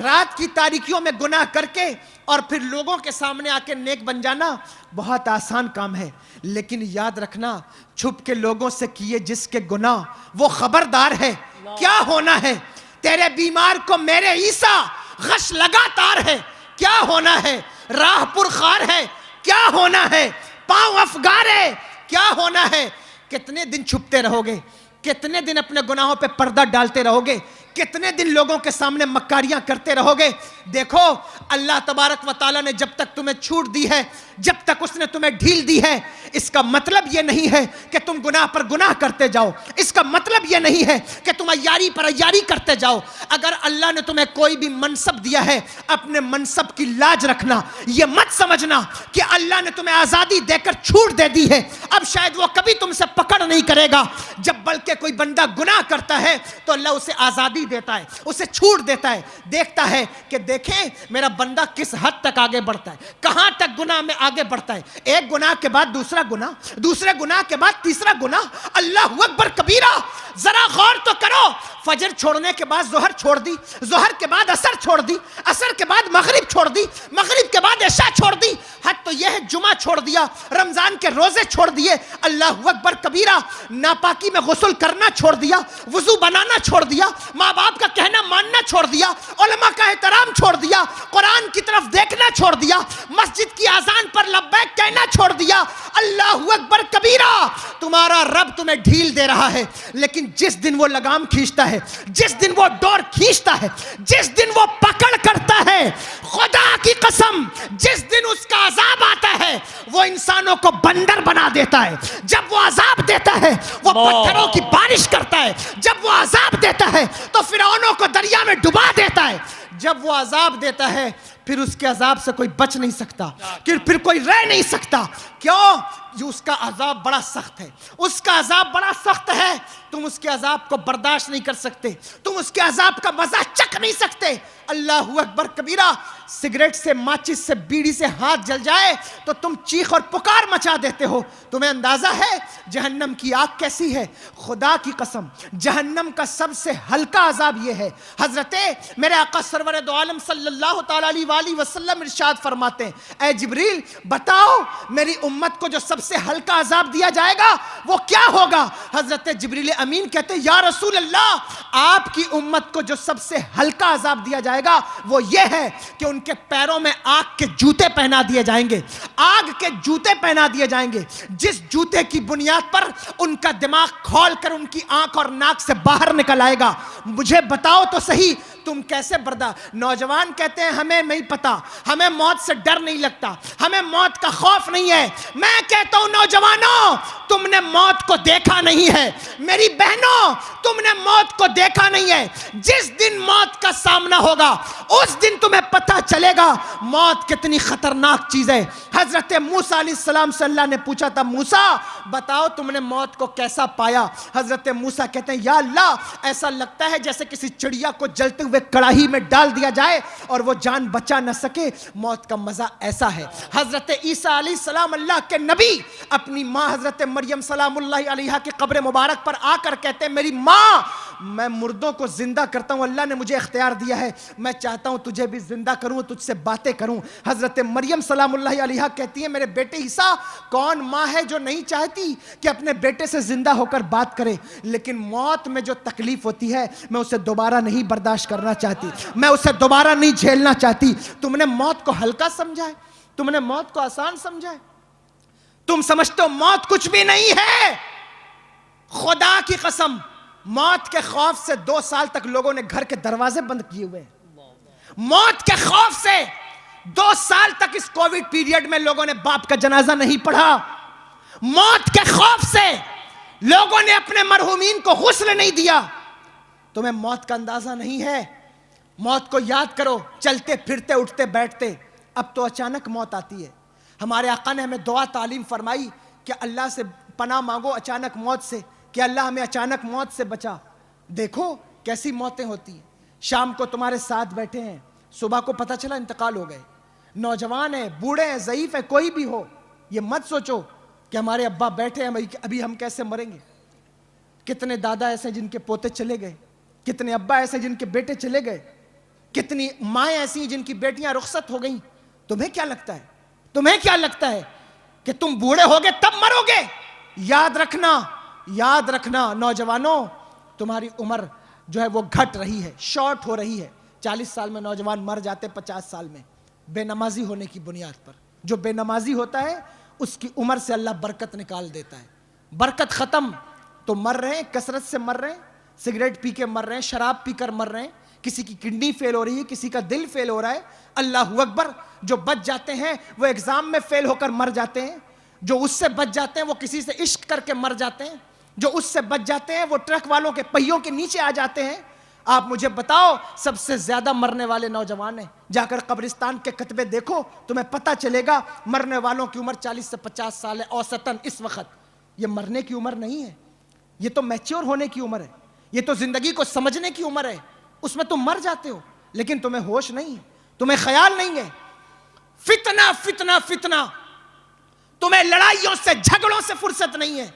رات کی تاریکیوں میں گناہ کر کے اور پھر لوگوں کے سامنے آ کے نیک بن جانا بہت آسان کام ہے. لیکن یاد رکھنا, چھپ کے لوگوں سے کیے جس کے گناہ وہ خبردار ہے کیا ہونا ہے. تیرے بیمار کو میرے عیسیٰ غش لگاتار ہے, کیا ہونا ہے. راہ پر خار ہے, کیا ہونا ہے. پاؤں افگار ہے, کیا ہونا ہے. کتنے دن چھپتے رہو گے, کتنے دن اپنے گناہوں پہ پردہ ڈالتے رہو گے, کتنے دن لوگوں کے سامنے مکاریاں کرتے رہو گے. دیکھو اللہ تبارک و تعالیٰ نے جب تک تمہیں چھوٹ دی ہے, جب تک اس نے تمہیں ڈھیل دی ہے, اس کا مطلب یہ نہیں ہے کہ تم گناہ پر گناہ کرتے جاؤ. اس کا مطلب یہ نہیں ہے کہ تم عیاری پر عیاری کرتے جاؤ. اگر اللہ نے تمہیں کوئی بھی منصب دیا ہے, اپنے منصب کی لاج رکھنا. یہ مت سمجھنا کہ اللہ نے تمہیں آزادی دے کر چھوٹ دے دی ہے, اب شاید وہ کبھی تم سے پکڑ نہیں کرے گا. جب بلکہ کوئی بندہ گناہ کرتا ہے تو اللہ اسے آزادی دیتا ہے, اسے چھوٹ دیتا ہے. دیکھتا ہے کہ دیکھیں میرا بندہ کس حد تک آگے بڑھتا ہے, کہاں تک گناہ میں آگے بڑھتا ہے. ایک گناہ کے بعد دوسرا گناہ, دوسرے گناہ کے بعد تیسرا گناہ. اللہ اکبر کبیرہ, ذرا غور تو کرو. فجر چھوڑنے کے بعد ظہر چھوڑ دی, ظہر کے بعد عصر چھوڑ دی, عصر کے بعد مغرب چھوڑ دی, مغرب کے بعد عشاء چھوڑ دی. حد تو یہ ہے جمعہ چھوڑ دیا, رمضان کے روزے چھوڑ دیے. اللہ اکبر کبیرہ, ناپاکی میں غسل کرنا چھوڑ دیا, وضو بنانا چھوڑ دیا, ماں باپ کا کہنا ماننا چھوڑ دیا, علماء کا احترام چھوڑ دیا, قرآن کی طرف دیکھنا چھوڑ دیا, مسجد کی اذان پر لبیک کہنا چھوڑ دیا. اللہ اکبر کبیرہ, تمہارا رب تمہیں ڈھیل دے رہا ہے, لیکن جس دن وہ لگام کھینچتا ہے, جس دن وہ ڈور کھینچتا ہے, جس دن وہ پکڑ کرتا ہے, خدا کی قسم جس دن اس کا عذاب آتا ہے وہ انسانوں کو بندر بنا دیتا ہے. جب وہ عذاب دیتا ہے وہ پتھروں کی بارش کرتا ہے, جب وہ عذاب دیتا ہے تو فرعونوں کو دریا میں ڈبا دیتا ہے. جب وہ عذاب دیتا ہے پھر اس کے عذاب سے کوئی بچ نہیں سکتا, پھر کوئی رہ نہیں سکتا. کیوں؟ جو اس کا عذاب بڑا سخت ہے, اس کا عذاب بڑا سخت ہے. تم اس کے عذاب کو برداشت نہیں کر سکتے, تم اس کے عذاب کا مزہ چکھ نہیں سکتے. اللہ اکبر کبیرہ, سگریٹ سے, ماچس سے, بیڑی سے ہاتھ جل جائے تو تم چیخ اور پکار مچا دیتے ہو. تمہیں اندازہ ہے جہنم کی آگ کیسی ہے؟ خدا کی قسم جہنم کا سب سے ہلکا عذاب یہ ہے. حضرت میرے آقا سرور دو عالم صلی اللہ تعالی علیہ وسلم ارشاد فرماتے ہیں, اے جبریل بتاؤ میری امت کو جو سب سے ہلکا عذاب دیا جائے گا وہ کیا ہوگا؟ حضرت جبریل امین کہتے ہیں یا رسول اللہ, آپ کی امت کو جو سب سے ہلکا عذاب دیا جائے گا وہ یہ ہے کہ ان کے پیروں میں آگ کے جوتے پہنا دیے جائیں گے, آگ کے جوتے پہنا دیے جائیں گے, جس جوتے کی بنیاد پر ان کا دماغ کھول کر ان کی آنکھ اور ناک سے باہر نکل آئے گا. مجھے بتاؤ تو صحیح تم کیسے برداشت. نوجوان کہتے ہیں ہمیں نہیں پتا, ہمیں موت سے ڈر نہیں لگتا, ہمیں موت کا خوف نہیں ہے. میں کہتا ہوں نوجوانوں, تم نے موت کو دیکھا نہیں ہے. میری بہنوں, تم نے موت کو دیکھا نہیں ہے. جس دن موت کا سامنا ہوگا اس دن تمہیں پتہ چلے گا موت کتنی خطرناک چیز ہے. حضرت موسیٰ علیہ السلام سے اللہ نے پوچھا تھا, موسیٰ بتاؤ تم نے موت کو کیسا پایا؟ حضرت موسیٰ کہتے ہیں یا اللہ, ایسا لگتا ہے جیسے کسی چڑیا کو جلتے ہوئے کڑاہی میں ڈال دیا جائے اور وہ جان بچا نہ سکے. موت کا مزہ ایسا ہے. حضرت عیسیٰ علیہ السلام اللہ کے نبی اپنی ماں حضرت مریم سلام اللہ علیہا کی قبر مبارک پر آ کر کہتے ہیں میری ماں, میں مردوں کو زندہ کرتا ہوں, اللہ نے مجھے اختیار دیا ہے, میں چاہتا ہوں تجھے بھی زندہ کروں, تجھ سے باتیں کروں. حضرت مریم سلام اللہ علیہا کہتی ہیں میرے بیٹے عیسیٰ, کون ماں ہے جو نہیں چاہتی کہ اپنے بیٹے سے زندہ ہو کر بات کرے, لیکن موت میں جو تکلیف ہوتی ہے میں اسے دوبارہ نہیں برداشت کرنا چاہتی, میں اسے دوبارہ نہیں جھیلنا چاہتی. تم نے موت کو ہلکا سمجھا ہے, تم نے موت کو آسان سمجھا ہے. تم سمجھتے ہو موت کچھ بھی نہیں ہے. خدا کی قسم, موت کے خوف سے 2 سال تک لوگوں نے گھر کے دروازے بند کیے ہوئے. موت کے خوف سے 2 سال تک اس کووڈ پیریڈ میں لوگوں نے باپ کا جنازہ نہیں پڑھا. موت کے خوف سے لوگوں نے اپنے مرحومین کو غسل نہیں دیا. تمہیں موت کا اندازہ نہیں ہے. موت کو یاد کرو, چلتے پھرتے اٹھتے بیٹھتے, اب تو اچانک موت آتی ہے. ہمارے آقا نے ہمیں دعا تعلیم فرمائی کہ اللہ سے پناہ مانگو اچانک موت سے, کہ اللہ ہمیں اچانک موت سے بچا. دیکھو کیسی موتیں ہوتی ہیں. شام کو تمہارے ساتھ بیٹھے ہیں, صبح کو پتہ چلا انتقال ہو گئے. نوجوان ہیں, بوڑھے ہیں, ضعیف ہیں, کوئی بھی ہو, یہ مت سوچو کہ ہمارے ابا بیٹھے ہیں ابھی ہم کیسے مریں گے. کتنے دادا ایسے جن کے پوتے چلے گئے, کتنے ابا ایسے جن کے بیٹے چلے گئے, کتنی مائیں ایسی جن کی بیٹیاں رخصت ہو گئیں. تمہیں کیا لگتا ہے, تمہیں کیا لگتا ہے کہ تم بوڑھے ہوگے تب مرو گے؟ یاد رکھنا, یاد رکھنا نوجوانوں, تمہاری عمر جو ہے وہ گھٹ رہی ہے, شارٹ ہو رہی ہے. 40 سال میں نوجوان مر جاتے, 50 سال میں, بے نمازی ہونے کی بنیاد پر. جو بے نمازی ہوتا ہے اس کی عمر سے اللہ برکت نکال دیتا ہے. برکت ختم تو مر رہے ہیں, کثرت سے مر رہے ہیں, سگریٹ پی کے مر رہے ہیں, شراب پی کر مر رہے ہیں, کسی کی کڈنی فیل ہو رہی ہے, کسی کا دل فیل ہو رہا ہے. اللہ اکبر. جو بچ جاتے ہیں وہ ایگزام میں فیل ہو کر مر جاتے ہیں, جو اس سے بچ جاتے ہیں وہ کسی سے عشق کر کے مر جاتے ہیں, جو اس سے بچ جاتے ہیں وہ ٹرک والوں کے پہیوں کے نیچے آ جاتے ہیں. آپ مجھے بتاؤ سب سے زیادہ مرنے والے نوجوان ہیں. جا کر قبرستان کے کتبے دیکھو, تمہیں پتہ چلے گا مرنے والوں کی عمر 40 سے 50 سال ہے اوسطاً اس وقت. یہ مرنے کی عمر نہیں ہے, یہ تو میچور ہونے کی عمر ہے, یہ تو زندگی کو سمجھنے کی عمر ہے. اس میں تم مر جاتے ہو لیکن تمہیں ہوش نہیں ہے, تمہیں خیال نہیں ہے. فتنہ فتنہ فتنہ, تمہیں لڑائیوں سے جھگڑوں سے فرصت نہیں ہے.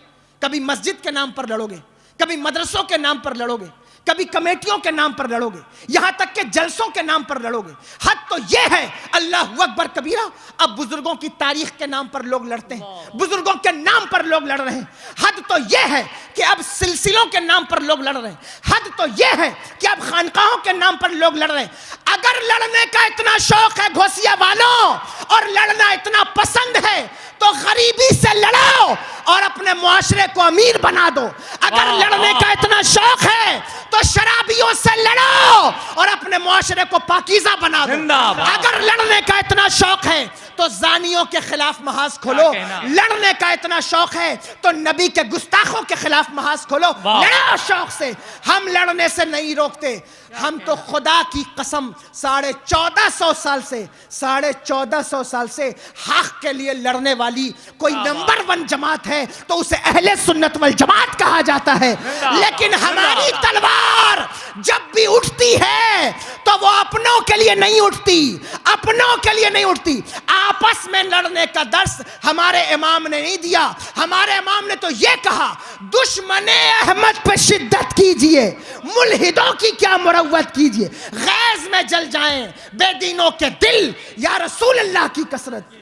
کبھی مسجد کے نام پر لڑو گے, کبھی مدرسوں کے نام پر لڑو گے, کبھی کمیٹیوں کے نام پر لڑو گے, یہاں تک کہ جلسوں کے نام پر لڑو گے. حد تو یہ ہے, اللہ اکبر کبیرہ. اب بزرگوں کی تاریخ کے نام پر لوگ لڑتے ہیں, بزرگوں کے نام پر لوگ لڑ رہے ہیں. حد تو یہ ہے کہ اب سلسلوں کے نام پر لوگ لڑ رہے ہیں. حد تو یہ ہے کہ اب خانقاہوں کے نام پر لوگ لڑ رہے ہیں. اگر لڑنے کا اتنا شوق ہے گھوسیا والوں, اور لڑنا اتنا پسند ہے, تو غریبی سے لڑاؤ اور اپنے معاشرے کو امیر بنا دو. اگر لڑنے کا اتنا شوق ہے تو شرابیوں سے لڑو اور اپنے معاشرے کو پاکیزہ بنا دو. اگر لڑنے کا اتنا شوق ہے تو زانیوں کے خلاف محاذ کھولو. لڑنے کا اتنا شوق ہے تو نبی کے گستاخوں کے خلاف محاذ کھولو. لڑو شوق سے. ہم لڑنے سے نہیں روکتے. ہم تو خدا کی قسم 1450 سال سے 1450 سال سے حق کے لیے لڑنے والی کوئی نمبر 1 جماعت ہے تو اسے اہل سنت والجماعت کہا جاتا ہے. لیکن ہماری تلوار جب بھی اٹھتی ہے تو وہ اپنوں کے لیے نہیں اٹھتی, اپنوں کے لیے نہیں اٹھتی. آپس میں لڑنے کا درس ہمارے امام نے نہیں دیا. ہمارے امام نے تو یہ کہا دشمن احمد پہ شدت کیجئے, ملحدوں کی کیا مروت کیجئے, غیظ میں جل جائیں بے دینوں کے دل, یا رسول اللہ کی کثرت.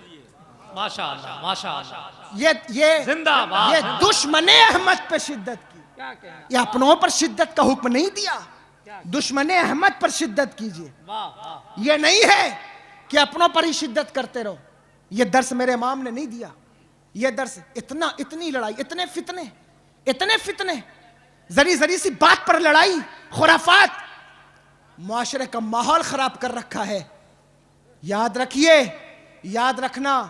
ماشاءاللہ ماشاءاللہ. یہ دشمن احمد پہ شدت کی, یہ اپنوں پر شدت کا حکم نہیں دیا. دشمن احمد پر شدت کیجئے. یہ نہیں ہے کہ اپنوں پر ہی شدت کرتے رہو. یہ درس میرے امام نے نہیں دیا. یہ درس اتنی لڑائی, اتنے فتنے, ذری سی بات پر لڑائی, خرافات. معاشرے کا ماحول خراب کر رکھا ہے. یاد رکھیے, یاد رکھنا,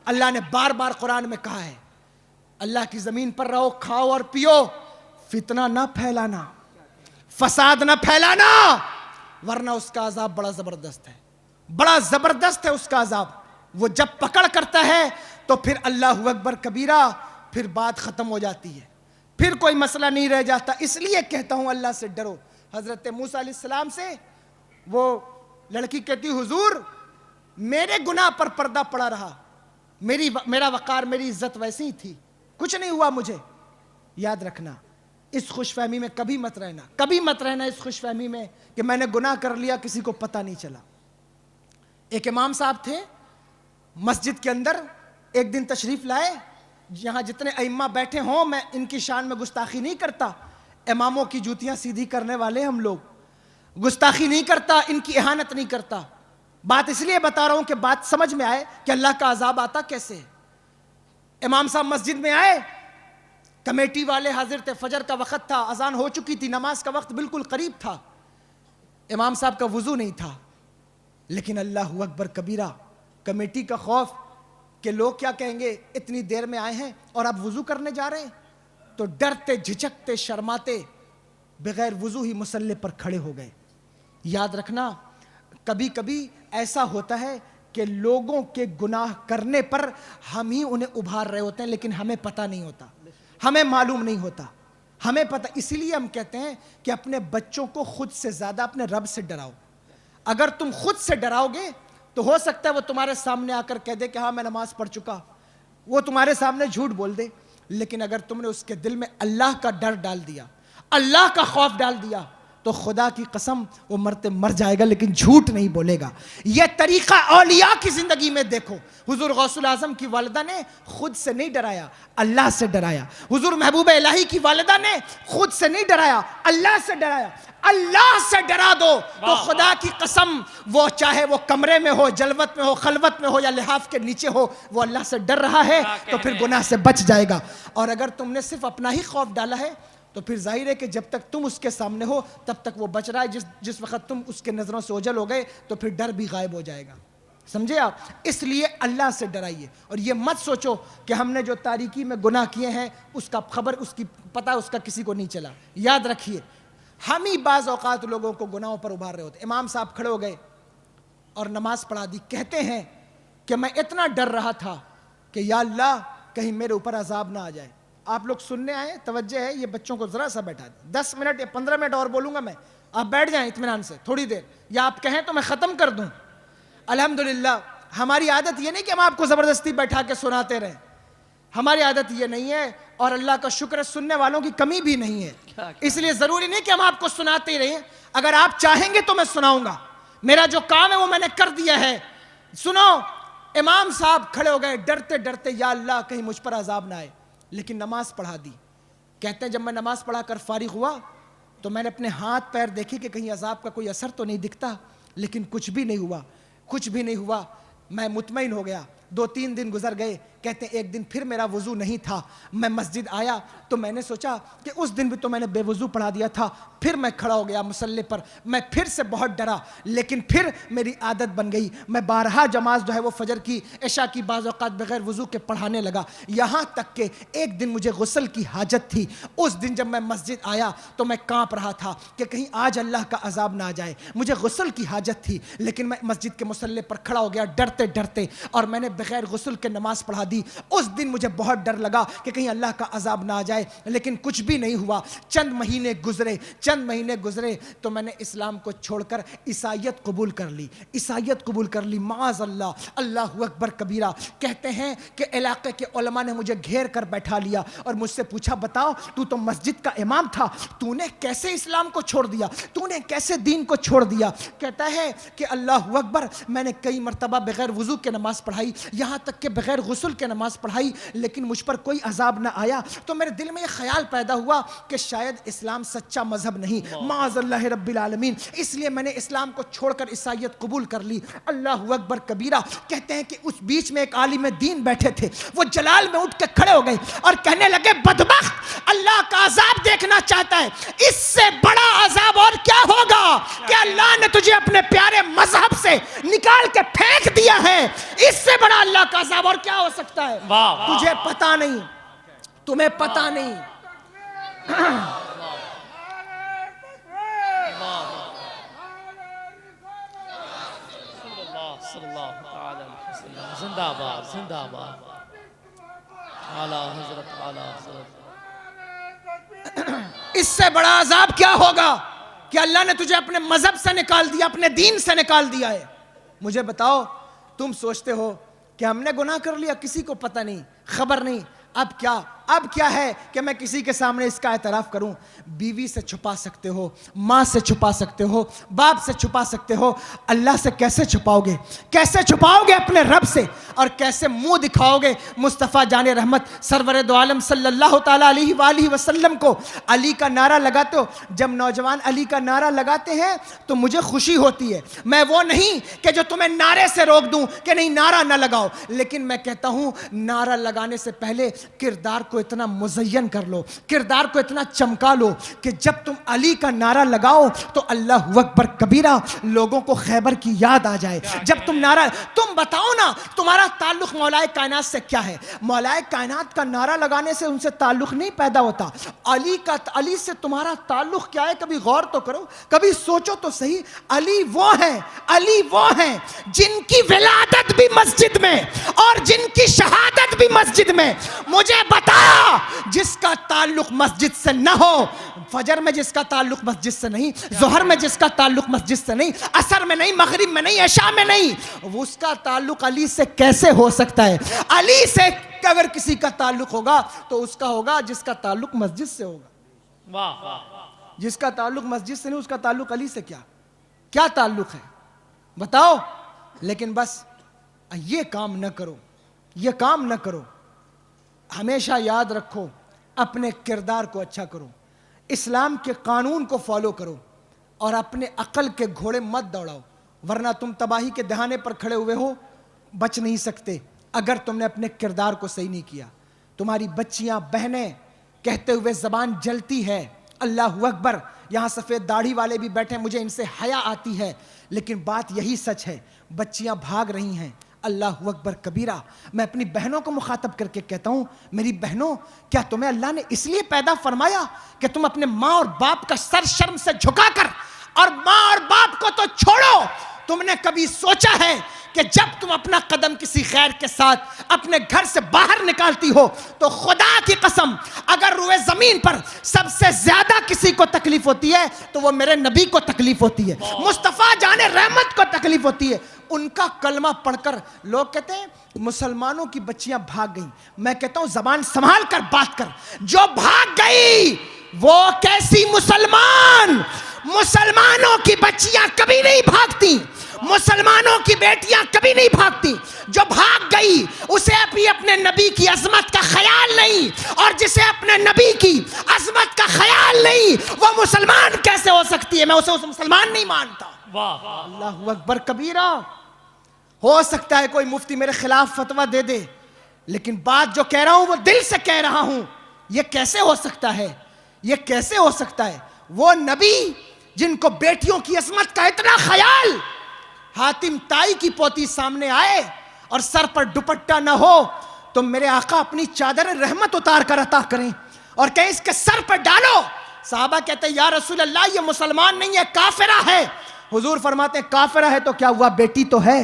اللہ نے بار بار قرآن میں کہا ہے, اللہ کی زمین پر رہو, کھاؤ اور پیو, فتنہ نہ پھیلانا, فساد نہ پھیلانا, ورنہ اس کا عذاب بڑا زبردست ہے, بڑا زبردست ہے اس کا عذاب. وہ جب پکڑ کرتا ہے تو پھر اللہ اکبر کبیرہ, پھر بات ختم ہو جاتی ہے, پھر کوئی مسئلہ نہیں رہ جاتا. اس لیے کہتا ہوں اللہ سے ڈرو. حضرت موسیٰ علیہ السلام سے وہ لڑکی کہتی, حضور میرے گناہ پر پردہ پڑا رہا, میرا وقار, میری عزت ویسی ہی تھی, کچھ نہیں ہوا مجھے. یاد رکھنا, اس خوش فہمی میں کبھی مت رہنا, کبھی مت رہنا اس خوش فہمی میں کہ میں نے گناہ کر لیا, کسی کو پتہ نہیں چلا. ایک امام صاحب تھے مسجد کے اندر, ایک دن تشریف لائے. یہاں جتنے ائمہ بیٹھے ہوں, میں ان کی شان میں گستاخی نہیں کرتا, اماموں کی جوتیاں سیدھی کرنے والے ہم لوگ, گستاخی نہیں کرتا, ان کی اہانت نہیں کرتا. بات اس لیے بتا رہا ہوں کہ بات سمجھ میں آئے کہ اللہ کا عذاب آتا کیسے ہے. امام صاحب مسجد میں آئے, کمیٹی والے حاضر تھے, فجر کا وقت تھا, اذان ہو چکی تھی, نماز کا وقت بالکل قریب تھا. امام صاحب کا وضو نہیں تھا, لیکن اللہ اکبر کبیرہ, کمیٹی کا خوف کہ لوگ کیا کہیں گے, اتنی دیر میں آئے ہیں اور اب وضو کرنے جا رہے ہیں, تو ڈرتے جھجکتے شرماتے بغیر وضو ہی مصلی پر کھڑے ہو گئے. یاد رکھنا, کبھی کبھی ایسا ہوتا ہے کہ لوگوں کے گناہ کرنے پر ہم ہی انہیں ابھار رہے ہوتے ہیں, لیکن ہمیں پتہ نہیں ہوتا, ہمیں معلوم نہیں ہوتا, ہمیں پتہ. اسی لیے ہم کہتے ہیں کہ اپنے بچوں کو خود سے زیادہ اپنے رب سے ڈراؤ. اگر تم خود سے ڈراؤ گے تو ہو سکتا ہے وہ تمہارے سامنے آ کر کہہ دے کہ ہاں میں نماز پڑھ چکا, وہ تمہارے سامنے جھوٹ بول دے. لیکن اگر تم نے اس کے دل میں اللہ کا ڈر ڈال دیا, اللہ کا خوف ڈال دیا, تو خدا کی قسم وہ مرتے مر جائے گا لیکن جھوٹ نہیں بولے گا. یہ طریقہ اولیاء کی زندگی میں دیکھو. حضور غوث الاعظم کی والدہ نے خود سے نہیں ڈرایا, اللہ سے ڈرایا. حضور محبوب الہی کی والدہ نے خود سے نہیں ڈرایا, اللہ سے ڈرایا. اللہ سے ڈرا دو تو خدا کی قسم, وہ چاہے وہ کمرے میں ہو, جلوت میں ہو, خلوت میں ہو, یا لحاف کے نیچے ہو, وہ اللہ سے ڈر رہا ہے تو پھر گناہ سے بچ جائے گا. اور اگر تم نے صرف اپنا ہی خوف ڈالا ہے تو پھر ظاہر ہے کہ جب تک تم اس کے سامنے ہو تب تک وہ بچ رہا ہے. جس وقت تم اس کے نظروں سے اوجھل ہو گئے تو پھر ڈر بھی غائب ہو جائے گا. سمجھے آپ؟ اس لیے اللہ سے ڈرائیے, اور یہ مت سوچو کہ ہم نے جو تاریکی میں گناہ کیے ہیں اس کا خبر, اس کی پتہ اس کا کسی کو نہیں چلا. یاد رکھیے, ہم ہی بعض اوقات لوگوں کو گناہوں پر ابھار رہے ہوتے. امام صاحب کھڑے ہو گئے اور نماز پڑھا دی. کہتے ہیں کہ میں اتنا ڈر رہا تھا کہ یا اللہ کہیں میرے اوپر عذاب نہ آ جائے. آپ لوگ سننے آئے, توجہ ہے, یہ بچوں کو ذرا سا بیٹھا دیں, 10 منٹ یا 15 منٹ اور بولوں گا میں, آپ بیٹھ جائیں اطمینان سے تھوڑی دیر, یا آپ کہیں تو میں ختم کر دوں. الحمدللہ ہماری عادت یہ نہیں کہ ہم آپ کو زبردستی بیٹھا کے سناتے رہیں, ہماری عادت یہ نہیں ہے, اور اللہ کا شکر ہے سننے والوں کی کمی بھی نہیں ہے. اس لیے ضروری نہیں کہ ہم آپ کو سناتے ہی رہیں, اگر آپ چاہیں گے تو میں سناؤں گا, میرا جو کام ہے وہ میں نے کر دیا ہے. سنو, امام صاحب کھڑے ہو گئے ڈرتے ڈرتے, یا اللہ کہیں مجھ پر عذاب نہ آئے, لیکن نماز پڑھا دی. کہتے ہیں جب میں نماز پڑھا کر فارغ ہوا تو میں نے اپنے ہاتھ پیر دیکھے کہ کہیں عذاب کا کوئی اثر تو نہیں دکھتا, لیکن کچھ بھی نہیں ہوا, کچھ بھی نہیں ہوا. میں مطمئن ہو گیا. 2-3 دن گزر گئے. کہتے ہیں ایک دن پھر میرا وضو نہیں تھا, میں مسجد آیا تو میں نے سوچا کہ اس دن بھی تو میں نے بے وضو پڑھا دیا تھا. پھر میں کھڑا ہو گیا مصلی پر, میں پھر سے بہت ڈرا, لیکن پھر میری عادت بن گئی. میں بارہا جماعت جو ہے وہ فجر کی, عشاء کی بعض اوقات بغیر وضو کے پڑھانے لگا, یہاں تک کہ ایک دن مجھے غسل کی حاجت تھی. اس دن جب میں مسجد آیا تو میں کانپ رہا تھا کہ کہیں آج اللہ کا عذاب نہ آ جائے. مجھے غسل کی حاجت تھی, لیکن میں مسجد کے مصلی پر کھڑا ہو گیا ڈرتے ڈرتے, اور میں نے بغیر غسل کے نماز پڑھا دی. اس دن مجھے بہت ڈر لگا کہ کہیں اللہ کا عذاب نہ آ جائے, لیکن کچھ بھی نہیں ہوا. چند مہینے گزرے تو میں نے اسلام کو چھوڑ کر عیسائیت قبول کر لی. معاذ اللہ, اللہ اکبر کبیرہ. کہتے ہیں کہ علاقے کے علماء نے مجھے گھیر کر بیٹھا لیا اور مجھ سے پوچھا, بتاؤ تو مسجد کا امام تھا, تو نے کیسے اسلام کو چھوڑ دیا, تو نے کیسے دین کو چھوڑ دیا؟ کہتا ہے کہ اللہ اکبر, میں نے کئی مرتبہ بغیر وضو کے نماز پڑھائی, یہاں تک کہ بغیر غسل کے نماز پڑھائی, لیکن مجھ پر کوئی عذاب نہ آیا. تو میرے دل میں یہ خیال پیدا ہوا کہ شاید اسلام سچا مذہب نہیں, معاذ اللہ رب العالمین. اس لیے میں نے اسلام کو چھوڑ کر عیسائیت قبول کر لی. اللہ اکبر کبیرہ. کہتے ہیں کہ اس بیچ میں ایک عالم دین بیٹھے تھے, وہ جلال میں اٹھ کے کھڑے ہو گئے اور کہنے لگے, بدبخت, اللہ کا عذاب دیکھنا چاہتا ہے, اس سے بڑا عذاب اور کیا ہوگا. کہ اللہ نے تجھے اپنے پیارے مذہب سے نکال کے پھینک دیا ہے، اس سے بڑا اللہ کا عذاب اور کیا ہو سکتا ہے؟ تجھے پتا نہیں، تمہیں پتا نہیں۔ زندہ باد، زندہ باد، اعلیٰ حضرت، اعلیٰ حضرت۔ اس سے بڑا عذاب کیا ہوگا کہ اللہ نے تجھے اپنے مذہب سے نکال دیا، اپنے دین سے نکال دیا ہے۔ مجھے بتاؤ، تم سوچتے ہو کہ ہم نے گناہ کر لیا، کسی کو پتہ نہیں، خبر نہیں، اب کیا ہے کہ میں کسی کے سامنے اس کا اعتراف کروں؟ بیوی سے چھپا سکتے ہو، ماں سے چھپا سکتے ہو، باپ سے چھپا سکتے ہو، اللہ سے کیسے چھپاؤ گے؟ کیسے چھپاؤ گے اپنے رب سے؟ اور کیسے منہ دکھاؤ گے مصطفیٰ جان رحمت سرور دو عالم صلی اللہ تعالیٰ علیہ وآلہ وسلم کو؟ علی کا نعرہ لگاتے ہو، جب نوجوان علی کا نعرہ لگاتے ہیں تو مجھے خوشی ہوتی ہے۔ میں وہ نہیں کہ جو تمہیں نعرے سے روک دوں کہ نہیں نعرہ نہ لگاؤ، لیکن میں کہتا ہوں نعرہ لگانے سے پہلے کردار کو اتنا مزین کر لو، کردار کو اتنا چمکا لو کہ جب تم علی کا نعرہ لگاؤ تو اللہ اکبر کبیرہ لوگوں کو خیبر کی یاد آ جائے۔ جب تم بتاؤ نا تمہارا تعلق مولا کائنات سے کیا ہے؟ مولا کائنات کا نعرہ لگانے سے ان سے تعلق نہیں پیدا ہوتا۔ علی سے تمہارا تعلق کیا ہے؟ کبھی غور تو کرو، کبھی سوچو تو صحیح۔ علی وہ ہیں جن کی ولادت بھی مسجد میں اور جن کی شہادت بھی مسجد میں۔ مجھے بتا، جس کا تعلق مسجد سے نہ ہو، فجر میں جس کا تعلق مسجد سے نہیں، ظہر میں جس کا تعلق مسجد سے نہیں، عصر میں نہیں، مغرب میں نہیں، عشاء میں نہیں، اس کا تعلق علی سے کیسے ہو سکتا ہے؟ علی سے اگر کسی کا تعلق ہوگا تو اس کا ہوگا جس کا تعلق مسجد سے ہوگا۔ جس کا تعلق مسجد سے نہیں، اس کا تعلق علی سے کیا تعلق ہے؟ بتاؤ۔ لیکن بس یہ کام نہ کرو، ہمیشہ یاد رکھو اپنے کردار کو اچھا کرو، اسلام کے قانون کو فالو کرو اور اپنے عقل کے گھوڑے مت دوڑاؤ، ورنہ تم تباہی کے دہانے پر کھڑے ہوئے ہو، بچ نہیں سکتے اگر تم نے اپنے کردار کو صحیح نہیں کیا۔ تمہاری بچیاں بہنیں کہتے ہوئے زبان جلتی ہے اللہ اکبر، یہاں سفید داڑھی والے بھی بیٹھے، مجھے ان سے حیا آتی ہے، لیکن بات یہی سچ ہے، بچیاں بھاگ رہی ہیں۔ اللہ اکبر کبیرہ۔ میں اپنی بہنوں کو مخاطب کر کے کہتا ہوں، میری بہنوں، کیا تمہیں اللہ نے اس لیے پیدا فرمایا کہ تم اپنے ماں اور باپ کا سر شرم سے جھکا کر، اور ماں اور باپ کو تو چھوڑو، تم نے کبھی سوچا ہے کہ جب تم اپنا قدم کسی خیر کے ساتھ اپنے گھر سے باہر نکالتی ہو تو خدا کی قسم اگر روئے زمین پر سب سے زیادہ کسی کو تکلیف ہوتی ہے تو وہ میرے نبی کو تکلیف ہوتی ہے، مصطفیٰ جان رحمت کو تکلیف ہوتی ہے۔ ان کا کلمہ پڑھ کر لوگ کہتے ہیں مسلمانوں کی بچیاں بھاگ گئیں، میں کہتا ہوں زبان سنبھال کر بات کر، جو بھاگ گئی وہ کیسی مسلمان؟ مسلمانوں کی بچیاں کبھی نہیں بھاگتی، مسلمانوں کی بیٹیاں کبھی نہیں بھاگتی۔ جو بھاگ گئی اسے ابھی اپنے نبی کی عظمت کا خیال نہیں، اور جسے اپنے نبی کی عظمت کا خیال نہیں وہ مسلمان کیسے ہو سکتی ہے؟ میں اسے مسلمان نہیں مانتا۔ اللہ اکبر کبیرہ۔ ہو سکتا ہے کوئی مفتی میرے خلاف فتویٰ دے دے، لیکن بات جو کہہ رہا ہوں وہ دل سے کہہ رہا ہوں۔ یہ کیسے ہو سکتا ہے؟ یہ کیسے ہو سکتا ہے؟ وہ نبی جن کو بیٹیوں کی عظمت کا اتنا خیال، حاتم تائی کی پوتی سامنے آئے اور سر پر دوپٹہ نہ ہو تو میرے آقا اپنی چادر رحمت اتار کر عطا کریں اور کہیں اس کے سر پر ڈالو۔ صحابہ کہتے ہیں یا رسول اللہ یہ مسلمان نہیں ہے، کافرہ ہے۔ حضور فرماتے ہیں کافرہ ہے تو کیا ہوا، بیٹی تو ہے،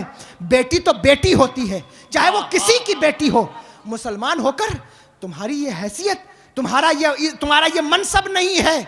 بیٹی تو بیٹی ہوتی ہے، چاہے وہ کسی کی بیٹی ہو۔ مسلمان ہو کر تمہاری یہ حیثیت، تمہارا یہ منصب نہیں ہے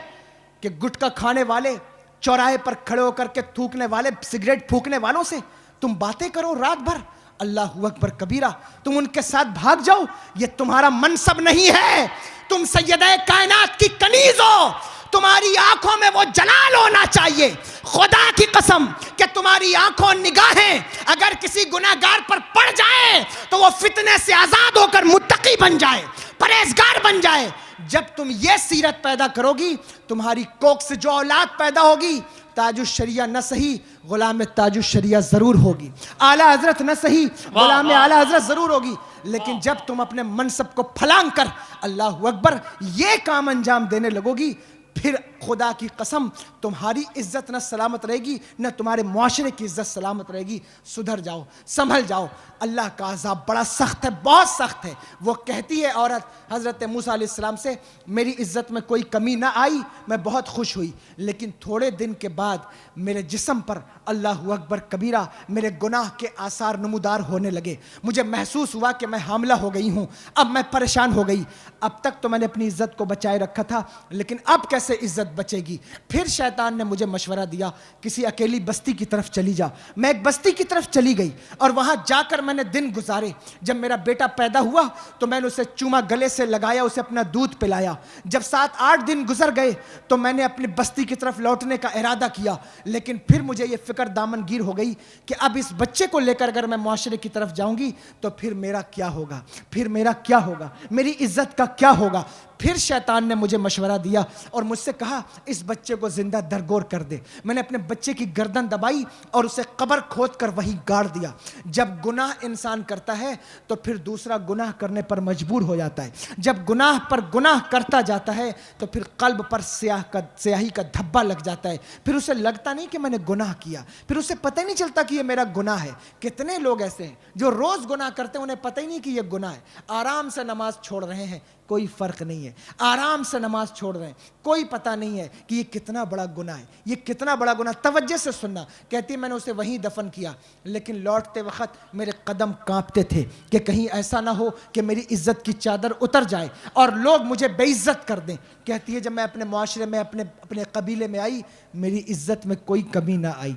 کہ گٹکا کھانے والے، چوراہے پر کھڑے ہو کر کے تھوکنے والے، سگریٹ پھونکنے والوں سے تم باتیں کرو رات بھر۔ اللہ اکبر کبیرہ۔ تم ان کے ساتھ بھاگ جاؤ، یہ تمہارا منصب نہیں ہے۔ تم سیدہ کائنات کی کنیز ہو، تمہاری آنکھوں میں وہ جلال ہونا چاہیے۔ خدا کی قسم کہ تمہاری آنکھوں نگاہیں اگر کسی گناہگار پر پڑ جائے تو وہ فتنے سے آزاد ہو کر متقی بن جائے، پرہیزگار بن جائے۔ جب تم یہ سیرت پیدا کرو گی، تمہاری کوکھ سے جو اولاد پیدا ہوگی تاج الشریعہ نہ صحیح غلام تاج الشریعہ ضرور ہوگی، اعلیٰ حضرت نہ صحیح غلام اعلیٰ حضرت ضرور ہوگی۔ لیکن جب تم اپنے منصب کو پھلانگ کر اللہ اکبر یہ کام انجام دینے لگو گی، پھر خدا کی قسم تمہاری عزت نہ سلامت رہے گی نہ تمہارے معاشرے کی عزت سلامت رہے گی. سدھر جاؤ, سنبھل جاؤ. اللہ کا عذاب بڑا سخت ہے, بہت سخت ہے. وہ کہتی ہے عورت حضرت موسیٰ علیہ السلام سے, میری عزت میں کوئی کمی نہ آئی, میں بہت خوش ہوئی, لیکن تھوڑے دن کے بعد میرے جسم پر اللہ اکبر کبیرہ میرے گناہ کے آثار نمودار ہونے لگے. مجھے محسوس ہوا کہ میں حاملہ ہو گئی ہوں. اب میں پریشان ہو گئی. اب تک تو میں نے اپنی عزت کو بچائے رکھا تھا, لیکن اب کیسے عزت بچے گی؟ پھر شیطان نے مجھے مشورہ دیا, کسی اکیلی بستی کی طرف چلی جا. میں ایک بستی کی طرف چلی گئی اور وہاں جا کر میں نے دن گزارے. جب میرا بیٹا پیدا ہوا تو میں نے اسے چوما گلے سے لگایا, اسے اپنا دودھ پلایا. جب 7-8 دن گزر گئے تو میں نے اپنی بستی کی طرف لوٹنے کا ارادہ کیا, لیکن پھر مجھے یہ فکر دامن گیر ہو گئی کہ اب اس بچے کو لے کر اگر میں معاشرے کی طرف جاؤں گی تو پھر میرا کیا ہوگا, پھر میرا کیا ہوگا, میری عزت کا کیا ہوگا. پھر شیطان نے مجھے مشورہ دیا اور مجھ سے کہا اس بچے کو زندہ درگور کر دے. میں نے اپنے بچے کی گردن دبائی اور اسے قبر کھود کر وہیں گاڑ دیا. جب گناہ انسان کرتا ہے تو پھر دوسرا گناہ کرنے پر مجبور ہو جاتا ہے. جب گناہ پر گناہ کرتا جاتا ہے تو پھر قلب پر سیاہی کا دھبا لگ جاتا ہے. پھر اسے لگتا نہیں کہ میں نے گناہ کیا, پھر اسے پتہ نہیں چلتا کہ یہ میرا گناہ ہے. کتنے لوگ ایسے ہیں جو روز گناہ کرتے ہیں, انہیں پتہ ہی نہیں کہ یہ گناہ ہے. آرام سے نماز چھوڑ رہے ہیں, کوئی فرق نہیں ہے. آرام سے نماز چھوڑ رہے ہیں, کوئی پتہ نہیں ہے کہ یہ کتنا بڑا گناہ ہے, یہ کتنا بڑا گناہ. توجہ سے سننا. کہتی میں نے اسے وہیں دفن کیا, لیکن لوٹتے وقت میرے قدم کانپتے تھے کہ کہیں ایسا نہ ہو کہ میری عزت کی چادر اتر جائے اور لوگ مجھے بے عزت کر دیں. کہتی ہے جب میں اپنے معاشرے میں اپنے قبیلے میں آئی, میری عزت میں کوئی کمی نہ آئی.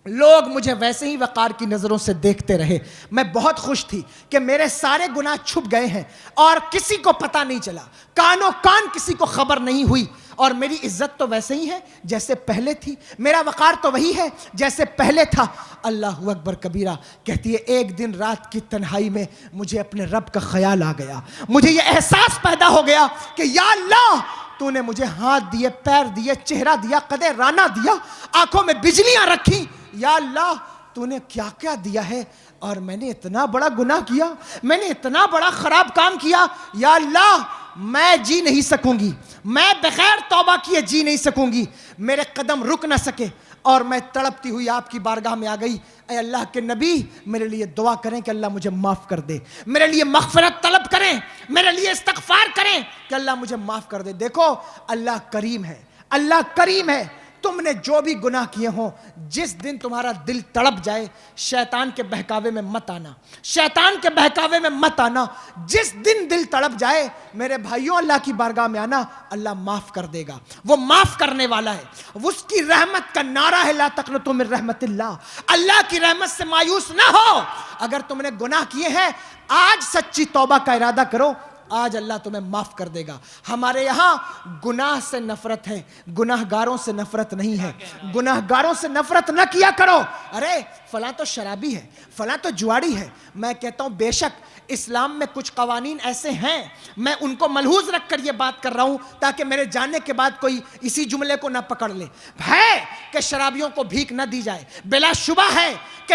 لوگ مجھے ویسے ہی وقار کی نظروں سے دیکھتے رہے. میں بہت خوش تھی کہ میرے سارے گناہ چھپ گئے ہیں اور کسی کو پتہ نہیں چلا, کانوں کان کسی کو خبر نہیں ہوئی, اور میری عزت تو ویسے ہی ہے جیسے پہلے تھی, میرا وقار تو وہی ہے جیسے پہلے تھا. اللہ اکبر کبیرہ. کہتی ہے ایک دن رات کی تنہائی میں مجھے اپنے رب کا خیال آ گیا. مجھے یہ احساس پیدا ہو گیا کہ یا اللہ تو نے مجھے ہاتھ دیے, پیر دیے, چہرہ دیا, قد رانا دیا, آنکھوں میں بجلیاں رکھی. یا اللہ تو نے کیا کیا دیا ہے, اور میں نے اتنا بڑا گناہ کیا, میں نے اتنا بڑا خراب کام کیا. یا اللہ میں جی نہیں سکوں گی, میں بغیر توبہ کیے جی نہیں سکوں گی. میرے قدم رک نہ سکے اور میں تڑپتی ہوئی آپ کی بارگاہ میں آ گئی. اے اللہ کے نبی میرے لیے دعا کریں کہ اللہ مجھے معاف کر دے, میرے لیے مغفرت طلب کریں, میرے لیے استغفار کریں کہ اللہ مجھے معاف کر دے. دیکھو اللہ کریم ہے, اللہ کریم ہے. تم نے جو بھی گناہ کیے ہوں, جس دن تمہارا دل تڑپ جائے, شیطان کے بہکاوے میں مت آنا, شیطان کے بہکاوے میں مت آنا. جس دن دل تڑپ جائے میرے بھائیوں اللہ کی بارگاہ میں آنا, اللہ معاف کر دے گا. وہ معاف کرنے والا ہے. اس کی رحمت کا نعرہ ہے لا تقنطوا من رحمت اللہ. اللہ کی رحمت سے مایوس نہ ہو. اگر تم نے گناہ کیے ہیں آج سچی توبہ کا ارادہ کرو, آج اللہ تمہیں معاف کر دے گا. ہمارے یہاں گناہ سے نفرت ہے, گناہ گاروں سے نفرت نہیں ہے. گناہ گاروں سے نفرت نہ کیا کرو. ارے فلاں تو شرابی ہے, فلاں تو جواڑی ہے. میں کہتا ہوں بے شک اسلام میں کچھ قوانین ایسے ہیں, میں ان کو ملحوظ رکھ کر یہ بات کر رہا ہوں تاکہ میرے جانے کے بعد کوئی اسی جملے کو نہ پکڑ لے. ہے کہ شرابیوں کو بھیک نہ دی جائے, بلا شبہ ہے کہ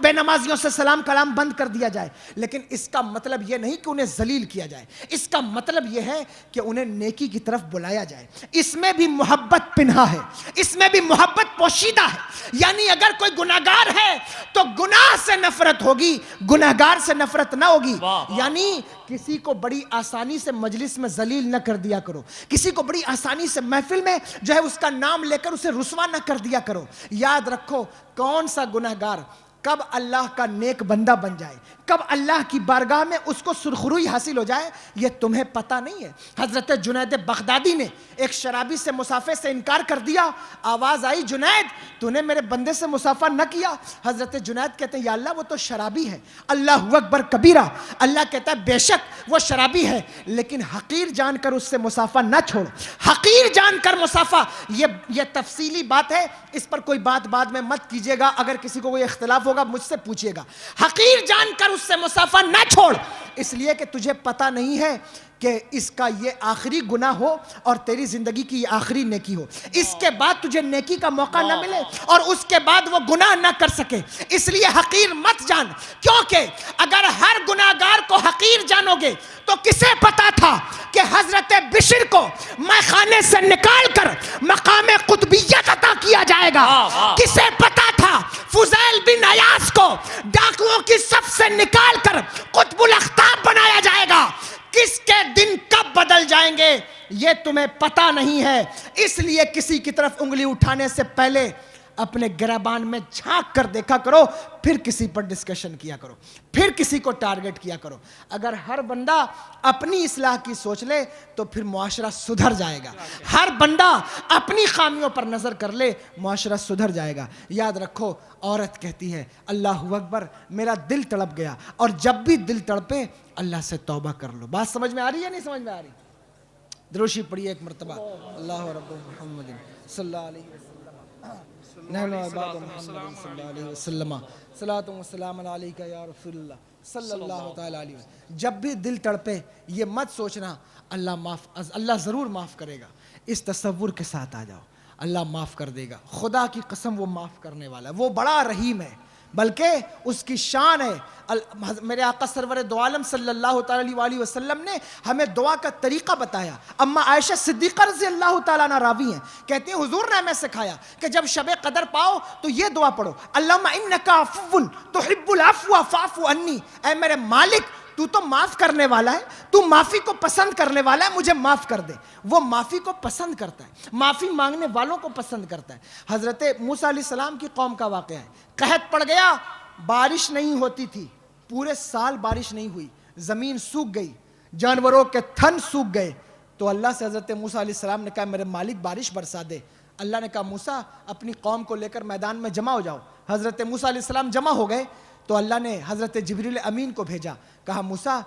بے نمازیوں سے سلام کلام بند کر دیا جائے, لیکن اس کا مطلب یہ نہیں کہ انہیں ذلیل کیا جائے. اس کا مطلب یہ ہے کہ انہیں نیکی کی طرف بلایا جائے. اس میں بھی محبت پنہا ہے, اس میں بھی محبت پوشیدہ ہے. یعنی اگر کوئی گناہگار ہے تو گناہ سے نفرت ہوگی, گناہگار سے نفرت نہ ہوگی. یعنی کسی کو بڑی آسانی سے مجلس میں ذلیل نہ کر دیا کرو, کسی کو بڑی آسانی سے محفل میں جو ہے اس کا نام لے کر اسے رسوا نہ کر دیا کرو. یاد رکھو کون سا گناہگار کب اللہ کا نیک بندہ بن جائے, کب اللہ کی بارگاہ میں اس کو سرخروئی حاصل ہو جائے, یہ تمہیں پتہ نہیں ہے. حضرت جنید بغدادی نے ایک شرابی سے مصافحے سے انکار کر دیا. آواز آئی جنید تو نے میرے بندے سے مصافحہ نہ کیا. حضرت جنید کہتے ہیں یا اللہ وہ تو شرابی ہے. اللہ اکبر کبیرہ. اللہ کہتا ہے بے شک وہ شرابی ہے, لیکن حقیر جان کر اس سے مصافحہ نہ چھوڑ. حقیر جان کر مصافحہ, یہ تفصیلی بات ہے, اس پر کوئی بات بعد میں مت کیجیے گا. اگر کسی کو کوئی اختلاف ہوگا مجھ سے پوچھیے گا. حقیر جان کر اس سے مصافحہ نہ چھوڑ, اس لیے کہ تجھے پتہ نہیں ہے کہ اس کا یہ آخری گناہ ہو اور تیری زندگی کی یہ آخری نیکی ہو. اس کے بعد تجھے نیکی کا موقع نہ ملے اور اس کے بعد وہ گناہ نہ کر سکے. اس لیے حقیر مت جان, کیونکہ اگر ہر گناہگار کو حقیر جانو گے تو کسے پتا تھا کہ حضرت بشر کو میں خانے سے نکال کر نبوت عطا کیا جائے گا. کسے پتا تھا فضیل بن عیاض کو ڈاکوؤں کی صف سے نکال کر قطب الاقطاب بنایا جائے گا؟ کس کے دن کب بدل جائیں گے یہ تمہیں پتا نہیں ہے. اس لیے کسی کی طرف انگلی اٹھانے سے پہلے اپنے گریبان میں جھانک کر دیکھا کرو, پھر کسی پر ڈسکشن کیا کرو, پھر کسی کو ٹارگٹ کیا کرو. اگر ہر بندہ اپنی اصلاح کی سوچ لے تو پھر معاشرہ سدھر جائے گا. ہر بندہ اپنی خامیوں پر نظر کر لے, معاشرہ سدھر جائے گا. یاد رکھو, عورت کہتی ہے اللہ اکبر میرا دل تڑپ گیا, اور جب بھی دل تڑپے اللہ سے توبہ کر لو. بات سمجھ میں آ رہی ہے نہیں سمجھ میں آ رہی؟ دروشی پڑھیے ایک مرتبہ. اللہ رب محمد صلی اللہ علیہ وسلم نحن عباد محمد صلی اللہ علیہ وسلم صلاۃ و سلام علیک یا رسول اللہ صلی اللہ تعالی علیہ وسلم. جب بھی دل تڑپے یہ مت سوچنا اللہ ضرور معاف کرے گا. اس تصور کے ساتھ آ جاؤ, اللہ معاف کر دے گا. خدا کی قسم وہ معاف کرنے والا ہے, وہ بڑا رحیم ہے, بلکہ اس کی شان ہے. میرے آقا سرور دو عالم صلی اللہ تعالی علیہ وسلم نے ہمیں دعا کا طریقہ بتایا. اما عائشہ صدیقہ رضی اللہ تعالیٰ عنہ راوی ہیں, کہتے ہیں حضور نے ہمیں سکھایا کہ جب شب قدر پاؤ تو یہ دعا پڑھو, اللہم انک عفو تحب العفو فاعف عنی. اے میرے مالک تو تو معاف کرنے والا ہے, تو معافی کو پسند کرنے والا ہے, مجھے معاف کر دے. وہ معافی کو پسند کرتا ہے, معافی مانگنے والوں کو پسند کرتا ہے. حضرت موسیٰ علیہ السلام کی قوم کا واقعہ ہے. قحط پڑ گیا, بارش نہیں ہوتی تھی, پورے سال بارش نہیں ہوئی, زمین سوکھ گئی, جانوروں کے تھن سوکھ گئے. تو اللہ سے حضرت موسیٰ علیہ السلام نے کہا میرے مالک بارش برسا دے. اللہ نے کہا موسیٰ اپنی قوم کو لے کر میدان میں جمع ہو جاؤ. حضرت موسیٰ علیہ السلام جمع ہو گئے تو اللہ نے حضرت جبریل امین کو بھیجا, کہا موسیٰ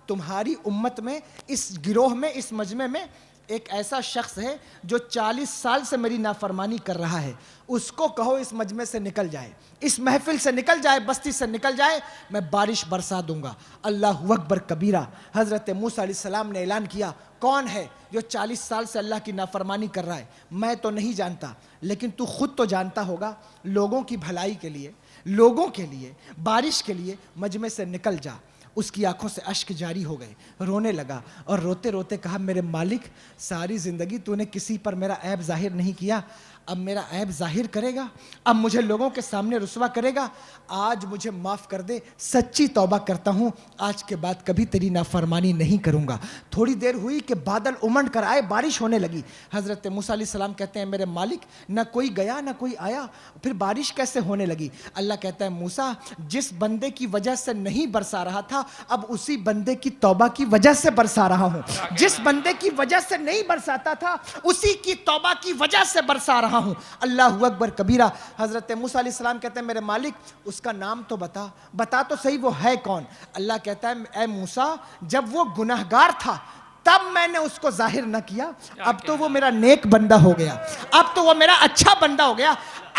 تمہاری امت میں اس گروہ میں اس مجمع میں ایک ایسا شخص ہے جو 40 سال سے میری نافرمانی کر رہا ہے, اس کو کہو اس مجمع سے نکل جائے, اس محفل سے نکل جائے, بستی سے نکل جائے, میں بارش برسا دوں گا. اللہ اکبر کبیرہ. حضرت موسیٰ علیہ السلام نے اعلان کیا کون ہے جو 40 سال سے اللہ کی نافرمانی کر رہا ہے؟ میں تو نہیں جانتا, لیکن تو خود تو جانتا ہوگا. لوگوں کی بھلائی کے لیے, لوگوں کے لیے, بارش کے لیے مجمع سے نکل جا. اس کی آنکھوں سے اشک جاری ہو گئے, رونے لگا, اور روتے روتے کہا میرے مالک ساری زندگی تو نے کسی پر میرا عیب ظاہر نہیں کیا, اب میرا عیب ظاہر کرے گا, اب مجھے لوگوں کے سامنے رسوا کرے گا. آج مجھے معاف کر دے, سچی توبہ کرتا ہوں, آج کے بعد کبھی تیری نافرمانی نہیں کروں گا. تھوڑی دیر ہوئی کہ بادل امنڈ کر آئے, بارش ہونے لگی. حضرت موسیٰ علیہ السلام کہتے ہیں میرے مالک نہ کوئی گیا نہ کوئی آیا, پھر بارش کیسے ہونے لگی؟ اللہ کہتا ہے موسیٰ جس بندے کی وجہ سے نہیں برسا رہا تھا اب اسی بندے کی توبہ کی وجہ سے برسا رہا ہوں. جس بندے کی وجہ سے نہیں برساتا تھا اسی کی توبہ کی وجہ سے برسا رہا ہوں. اللہ اکبر کبیرہ. حضرت موسیٰ علیہ السلام کہتے ہیں میرے مالک اس کا نام تو بتا تو صحیح وہ ہے کون؟ اللہ کہتا ہے اے موسیٰ جب وہ گناہگار تھا تب میں نے اس کو ظاہر نہ کیا, اب تو وہ میرا نیک بندہ ہو گیا, اب تو وہ میرا اچھا بندہ ہو گیا,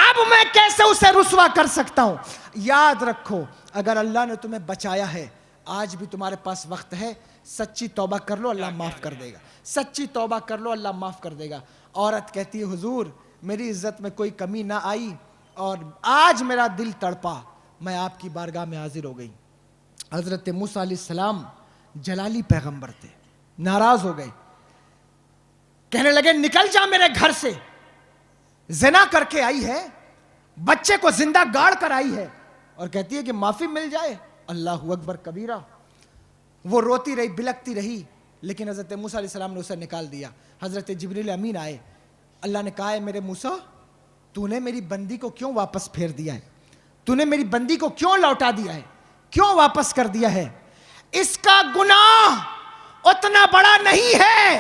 اب میں کیسے اسے رسوا کر سکتا ہوں؟ یاد رکھو اگر اللہ نے تمہیں بچایا ہے, آج بھی تمہارے پاس وقت ہے, سچی توبہ کر لو اللہ معاف کر دے گا, سچی توبہ کر لو اللہ معاف کر دے گا. عورت کہتی ہے حضور میری عزت میں کوئی کمی نہ آئی اور آج میرا دل تڑپا, میں آپ کی بارگاہ میں حاضر ہو گئی. حضرت موسیٰ علیہ السلام جلالی پیغمبر تھے, ناراض ہو گئے, کہنے لگے نکل جا میرے گھر سے, زنا کر کے آئی ہے, بچے کو زندہ گاڑ کر آئی ہے, اور کہتی ہے کہ معافی مل جائے. اللہ اکبر کبیرہ. وہ روتی رہی, بلکتی رہی, لیکن حضرت موسیٰ علیہ السلام نے اسے نکال دیا. حضرت جبریل امین آئے, اللہ نے کہا ہے میرے موسیٰ تو نے میری بندی کو کیوں واپس پھیر دیا ہے, تو نے میری بندی کو کیوں لوٹا دیا ہے, کیوں واپس کر دیا ہے؟ اس کا گناہ اتنا بڑا نہیں ہے.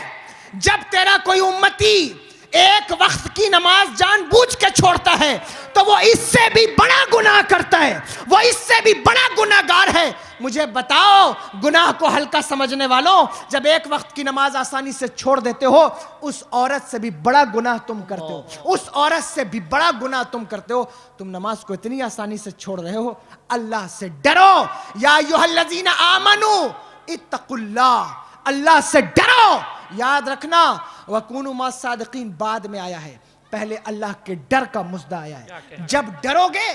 جب تیرا کوئی امتی ایک وقت کی نماز جان بوجھ کے چھوڑتا ہے تو وہ اس سے بھی بڑا گناہ کرتا ہے, وہ اس سے بھی بڑا گناہگار ہے. مجھے بتاؤ گناہ کو ہلکا سمجھنے والوں, جب ایک وقت کی نماز آسانی سے چھوڑ دیتے ہو اس عورت سے بھی بڑا گناہ تم کرتے ہو, اس عورت سے بھی بڑا گناہ تم کرتے ہو. تم نماز کو اتنی آسانی سے چھوڑ رہے ہو. اللہ سے ڈرو. یا ایھا الذین آمنوا اتقوا اللہ, اللہ سے ڈرو. یاد رکھنا وَكُونُوا مَعَ الصَّادِقِينَ بعد میں آیا ہے, پہلے اللہ کے ڈر کا مژدہ آیا ہے. جب ڈرو گے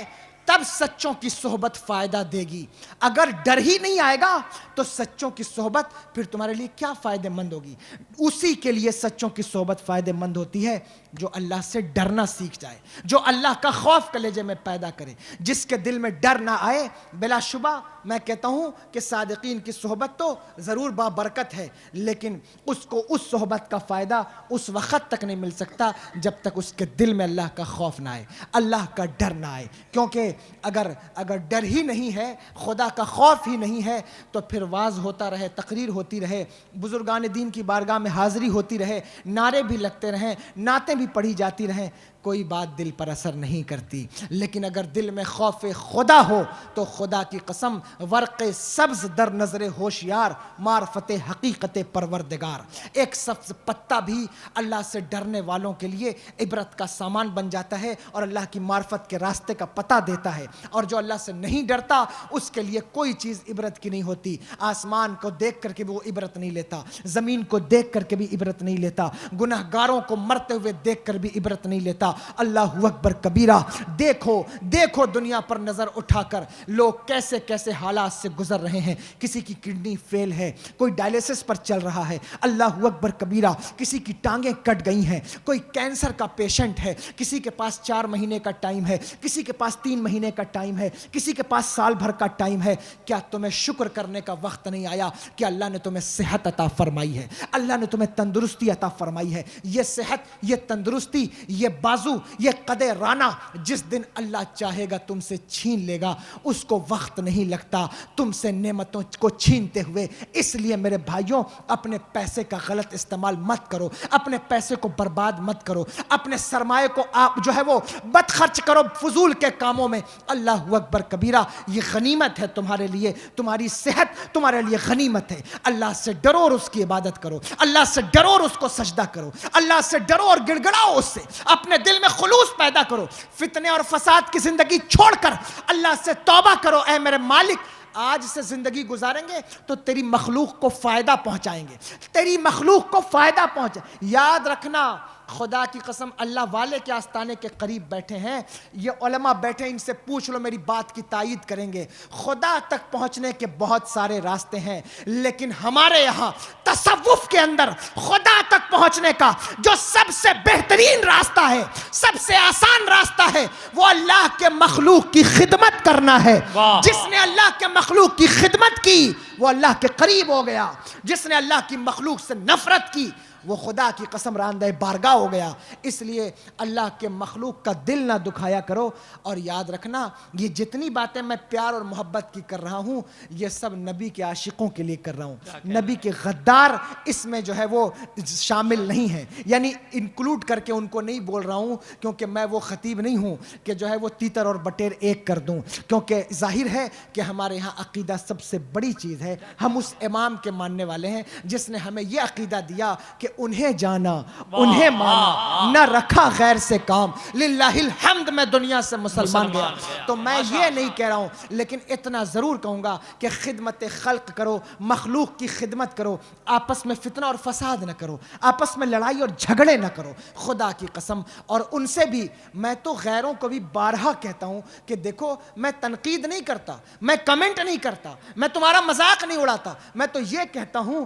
تب سچوں کی صحبت فائدہ دے گی. اگر ڈر ہی نہیں آئے گا تو سچوں کی صحبت پھر تمہارے لیے کیا فائدہ مند ہوگی؟ اسی کے لیے سچوں کی صحبت فائدہ مند ہوتی ہے جو اللہ سے ڈرنا سیکھ جائے, جو اللہ کا خوف کلیجے میں پیدا کرے. جس کے دل میں ڈر نہ آئے, بلا شبہ میں کہتا ہوں کہ صادقین کی صحبت تو ضرور بابرکت ہے, لیکن اس کو اس صحبت کا فائدہ اس وقت تک نہیں مل سکتا جب تک اس کے دل میں اللہ کا خوف نہ آئے, اللہ کا ڈر نہ آئے. کیونکہ اگر ڈر ہی نہیں ہے, خدا کا خوف ہی نہیں ہے, تو پھر واز ہوتا رہے, تقریر ہوتی رہے, بزرگان دین کی بارگاہ میں حاضری ہوتی رہے, نعرے بھی لگتے رہیں, نعتیں بھی پڑھی جاتی رہیں, کوئی بات دل پر اثر نہیں کرتی. لیکن اگر دل میں خوف خدا ہو تو خدا کی قسم ورق سبز در نظر ہوشیار, معرفت حقیقت پروردگار. ایک سبز پتا بھی اللہ سے ڈرنے والوں کے لیے عبرت کا سامان بن جاتا ہے اور اللہ کی معرفت کے راستے کا پتہ دیتا ہے. اور جو اللہ سے نہیں ڈرتا اس کے لیے کوئی چیز عبرت کی نہیں ہوتی. آسمان کو دیکھ کر کے بھی وہ عبرت نہیں لیتا, زمین کو دیکھ کر کے بھی عبرت نہیں لیتا, گناہ گاروں کو مرتے ہوئے دیکھ کر بھی عبرت نہیں لیتا. اللہ اکبر کبیرہ. دیکھو دنیا پر نظر اٹھا کر لوگ کیسے کیسے حالات سے گزر رہے ہیں. کسی کی کڈنی فیل ہے, کوئی ڈائلیسس پر چل رہا ہے, اللہ اکبر کبیرہ. کسی کی ٹانگیں کٹ گئی ہیں, کوئی کینسر کا پیشنٹ ہے, کسی کے پاس 4 مہینے کا ٹائم ہے, کسی کے پاس 3 مہینے کا ٹائم ہے, کسی کے پاس سال بھر کا ٹائم ہے. کیا تمہیں شکر کرنے کا وقت نہیں آیا کہ اللہ نے تمہیں صحت عطا فرمائی ہے, اللہ نے تمہیں تندرستی عطا فرمائی ہے؟ یہ صحت, یہ تندرستی, یہ بازو, یہ قد رانہ جس دن اللہ چاہے گا تم سے چھین لے گا, اس کو وقت نہیں لگتا تم سے نعمتوں کو چھینتے ہوئے. اس لیے میرے بھائیوں, اپنے پیسے کا غلط استعمال مت کرو, اپنے پیسے کو برباد مت کرو, اپنے سرمایہ کو آپ جو ہے وہ بد خرچ کرو فضول کے کاموں میں. اللہ اکبر کبیرہ. یہ غنیمت ہے تمہارے لیے, تمہاری صحت تمہارے لیے غنیمت ہے. اللہ سے ڈرو اور اس کی عبادت کرو, اللہ سے ڈرو اور اس کو سجدہ کرو, اللہ سے ڈرو اور گڑ گڑاؤ اس سے, اپنے دل میں خلوص پیدا کرو. فتنے اور فساد کی زندگی چھوڑ کر اللہ سے توبہ کرو. اے میرے مالک, آج سے زندگی گزاریں گے تو تیری مخلوق کو فائدہ پہنچائیں گے, تیری مخلوق کو فائدہ پہنچائیں. یاد رکھنا, خدا کی قسم اللہ والے کے آستانے کے قریب بیٹھے ہیں, یہ علماء بیٹھے, ان سے پوچھ لو, میری بات کی تائید کریں گے. خدا تک پہنچنے کے بہت سارے راستے ہیں, لیکن ہمارے یہاں تصوف کے اندر خدا تک پہنچنے کا جو سب سے بہترین راستہ ہے, سب سے آسان راستہ ہے, وہ اللہ کے مخلوق کی خدمت کرنا ہے. جس نے اللہ کے مخلوق کی خدمت کی وہ اللہ کے قریب ہو گیا. جس نے اللہ کی مخلوق سے نفرت کی وہ خدا کی قسم راندہ بارگاہ ہو گیا. اس لیے اللہ کے مخلوق کا دل نہ دکھایا کرو. اور یاد رکھنا, یہ جتنی باتیں میں پیار اور محبت کی کر رہا ہوں, یہ سب نبی کے عاشقوں کے لیے کر رہا ہوں. نبی کے غدار اس میں جو ہے وہ شامل نہیں ہیں, یعنی انکلوڈ کر کے ان کو نہیں بول رہا ہوں, کیونکہ میں وہ خطیب نہیں ہوں کہ جو ہے وہ تیتر اور بٹیر ایک کر دوں. کیونکہ ظاہر ہے کہ ہمارے ہاں عقیدہ سب سے بڑی چیز ہے. ہم اس امام کے ماننے والے ہیں جس نے ہمیں یہ عقیدہ دیا کہ انہیں جانا, انہیں مانا, نہ رکھا غیر سے کام. للہ الحمد میں دنیا سے مسلمان گیا. تو میں یہ نہیں کہہ رہا ہوں, لیکن اتنا ضرور کہوں گا کہ خدمت خلق کرو, مخلوق کی خدمت کرو, آپس میں فتنہ اور فساد نہ کرو, آپس میں لڑائی اور جھگڑے نہ کرو. خدا کی قسم. اور ان سے بھی میں تو غیروں کو بھی بارہا کہتا ہوں کہ دیکھو, میں تنقید نہیں کرتا, میں کمنٹ نہیں کرتا, میں تمہارا مذاق نہیں اڑاتا. میں تو یہ کہتا ہوں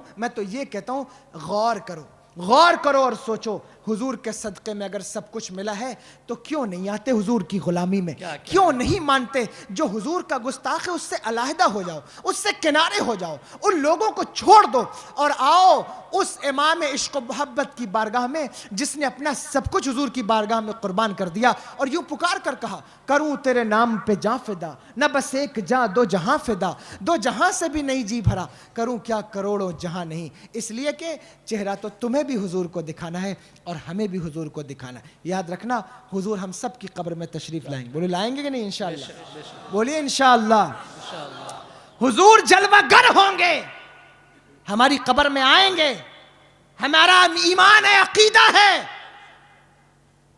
غور کرو اور سوچو, حضور کے صدقے میں اگر سب کچھ ملا ہے تو کیوں نہیں آتے حضور کی غلامی میں؟ کیوں نہیں مانتے؟ جو حضور کا گستاخ ہے اس سے علیحدہ ہو جاؤ, اس سے کنارے ہو جاؤ, ان لوگوں کو چھوڑ دو اور آؤ اس امام عشق و محبت کی بارگاہ میں جس نے اپنا سب کچھ حضور کی بارگاہ میں قربان کر دیا اور یوں پکار کر کہا, کروں تیرے نام پہ جاں فدا, نہ بس ایک جاں دو جہاں فدا, 2 جہاں سے بھی نہیں جی بھرا, کروں کیا کروڑوں جہاں نہیں. اس لیے کہ چہرہ تو تمہیں بھی حضور کو دکھانا ہے اور ہمیں بھی حضور کو دکھانا ہے. یاد رکھنا, حضور ہم سب کی قبر میں تشریف لائیں گے. بولے لائیں گے کہ نہیں؟ انشاءاللہ. بولیے انشاءاللہ. حضور جلوہ گر ہوں گے, ہماری قبر میں آئیں گے. ہمارا ایمان ہے, عقیدہ ہے,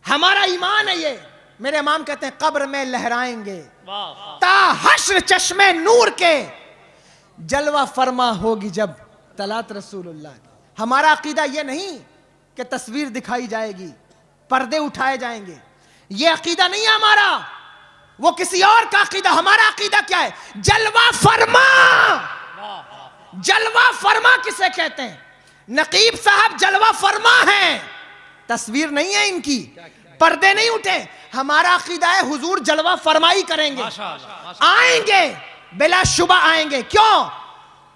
ہمارا ایمان ہے یہ. میرے امام کہتے ہیں قبر میں لہرائیں گے تا حشر چشمے نور کے, جلوہ فرما ہوگی جب طلعت رسول اللہ. ہمارا عقیدہ یہ نہیں کہ تصویر دکھائی جائے گی, پردے اٹھائے جائیں گے, یہ عقیدہ نہیں ہے ہمارا. وہ کسی اور کا عقیدہ. ہمارا عقیدہ کیا ہے؟ جلوہ فرما. جلوہ فرما کسے کہتے ہیں؟ نقیب صاحب جلوہ فرما ہیں. تصویر نہیں ہے ان کی, پردے نہیں اٹھے. ہمارا عقیدہ ہے حضور جلوہ فرمائی کریں گے, آئیں گے, بلا شبہ آئیں گے. کیوں؟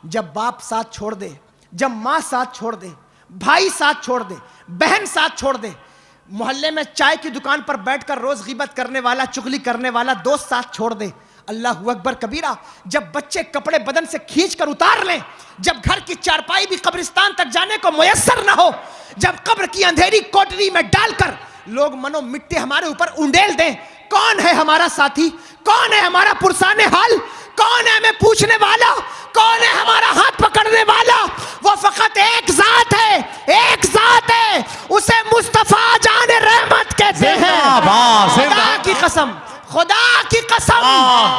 جب باپ ساتھ چھوڑ دے, جب ماں ساتھ چھوڑ دے, بھائی ساتھ چھوڑ دے, بہن ساتھ چھوڑ دے, محلے میں چائے کی دکان پر بیٹھ کر روز غیبت کرنے والا, چغلی کرنے والا دوست ساتھ چھوڑ دے, اللہ اکبر کبیرہ. جب بچے کپڑے بدن سے کھینچ کر اتار لیں, جب گھر کی چارپائی بھی قبرستان تک جانے کو میسر نہ ہو, جب قبر کی اندھیری کوٹری میں ڈال کر لوگ منو مٹی ہمارے اوپر انڈیل دیں, کون ہے ہمارا ساتھی؟ کون ہے ہمارا پرسان حال؟ کون ہے ہمیں پوچھنے والا؟ کون ہے ہمارا ہاتھ پکڑنے والا؟ وہ فقط ایک ذات ہے, ایک ذات ہے, اسے مصطفیٰ جان رحمت کہتے ہیں. خدا کی قسم, خدا کی قسم,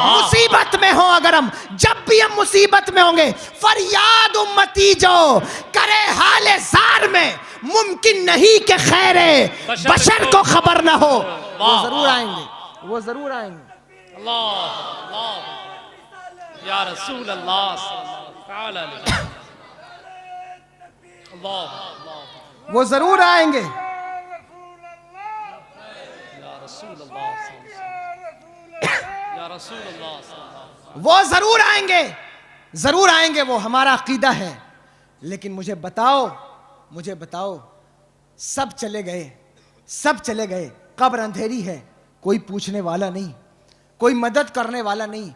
مصیبت میں ہوں اگر ہم, جب بھی ہم مصیبت میں ہوں گے, فریاد امتی جو کرے حال زار میں, ممکن نہیں کہ خیر بشر کو خبر نہ ہو. وہ ضرور آئیں گے, وہ ضرور آئیں گے. اللہ یا رسول اللہ صلی اللہ تعالی علیہ اللہ, وہ ضرور آئیں گے. یا رسول اللہ صلی اللہ, یا رسول اللہ صلی اللہ. وہ ضرور آئیں گے, ضرور آئیں گے, وہ ہمارا عقیدہ ہے. لیکن مجھے بتاؤ, مجھے بتاؤ, سب چلے گئے, سب چلے گئے, قبر اندھیری ہے, کوئی پوچھنے والا نہیں, کوئی مدد کرنے والا نہیں.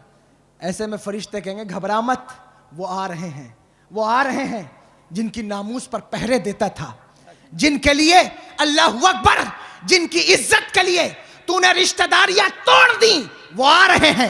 ایسے میں فرشتے کہیں گے گھبرا مت, وہ آ رہے ہیں, وہ آ رہے ہیں جن کی ناموس پر پہرے دیتا تھا, جن کے لیے اللہ اکبر, جن کی عزت کے لیے تو نے رشتہ داریاں توڑ دیں, وہ آ رہے ہیں.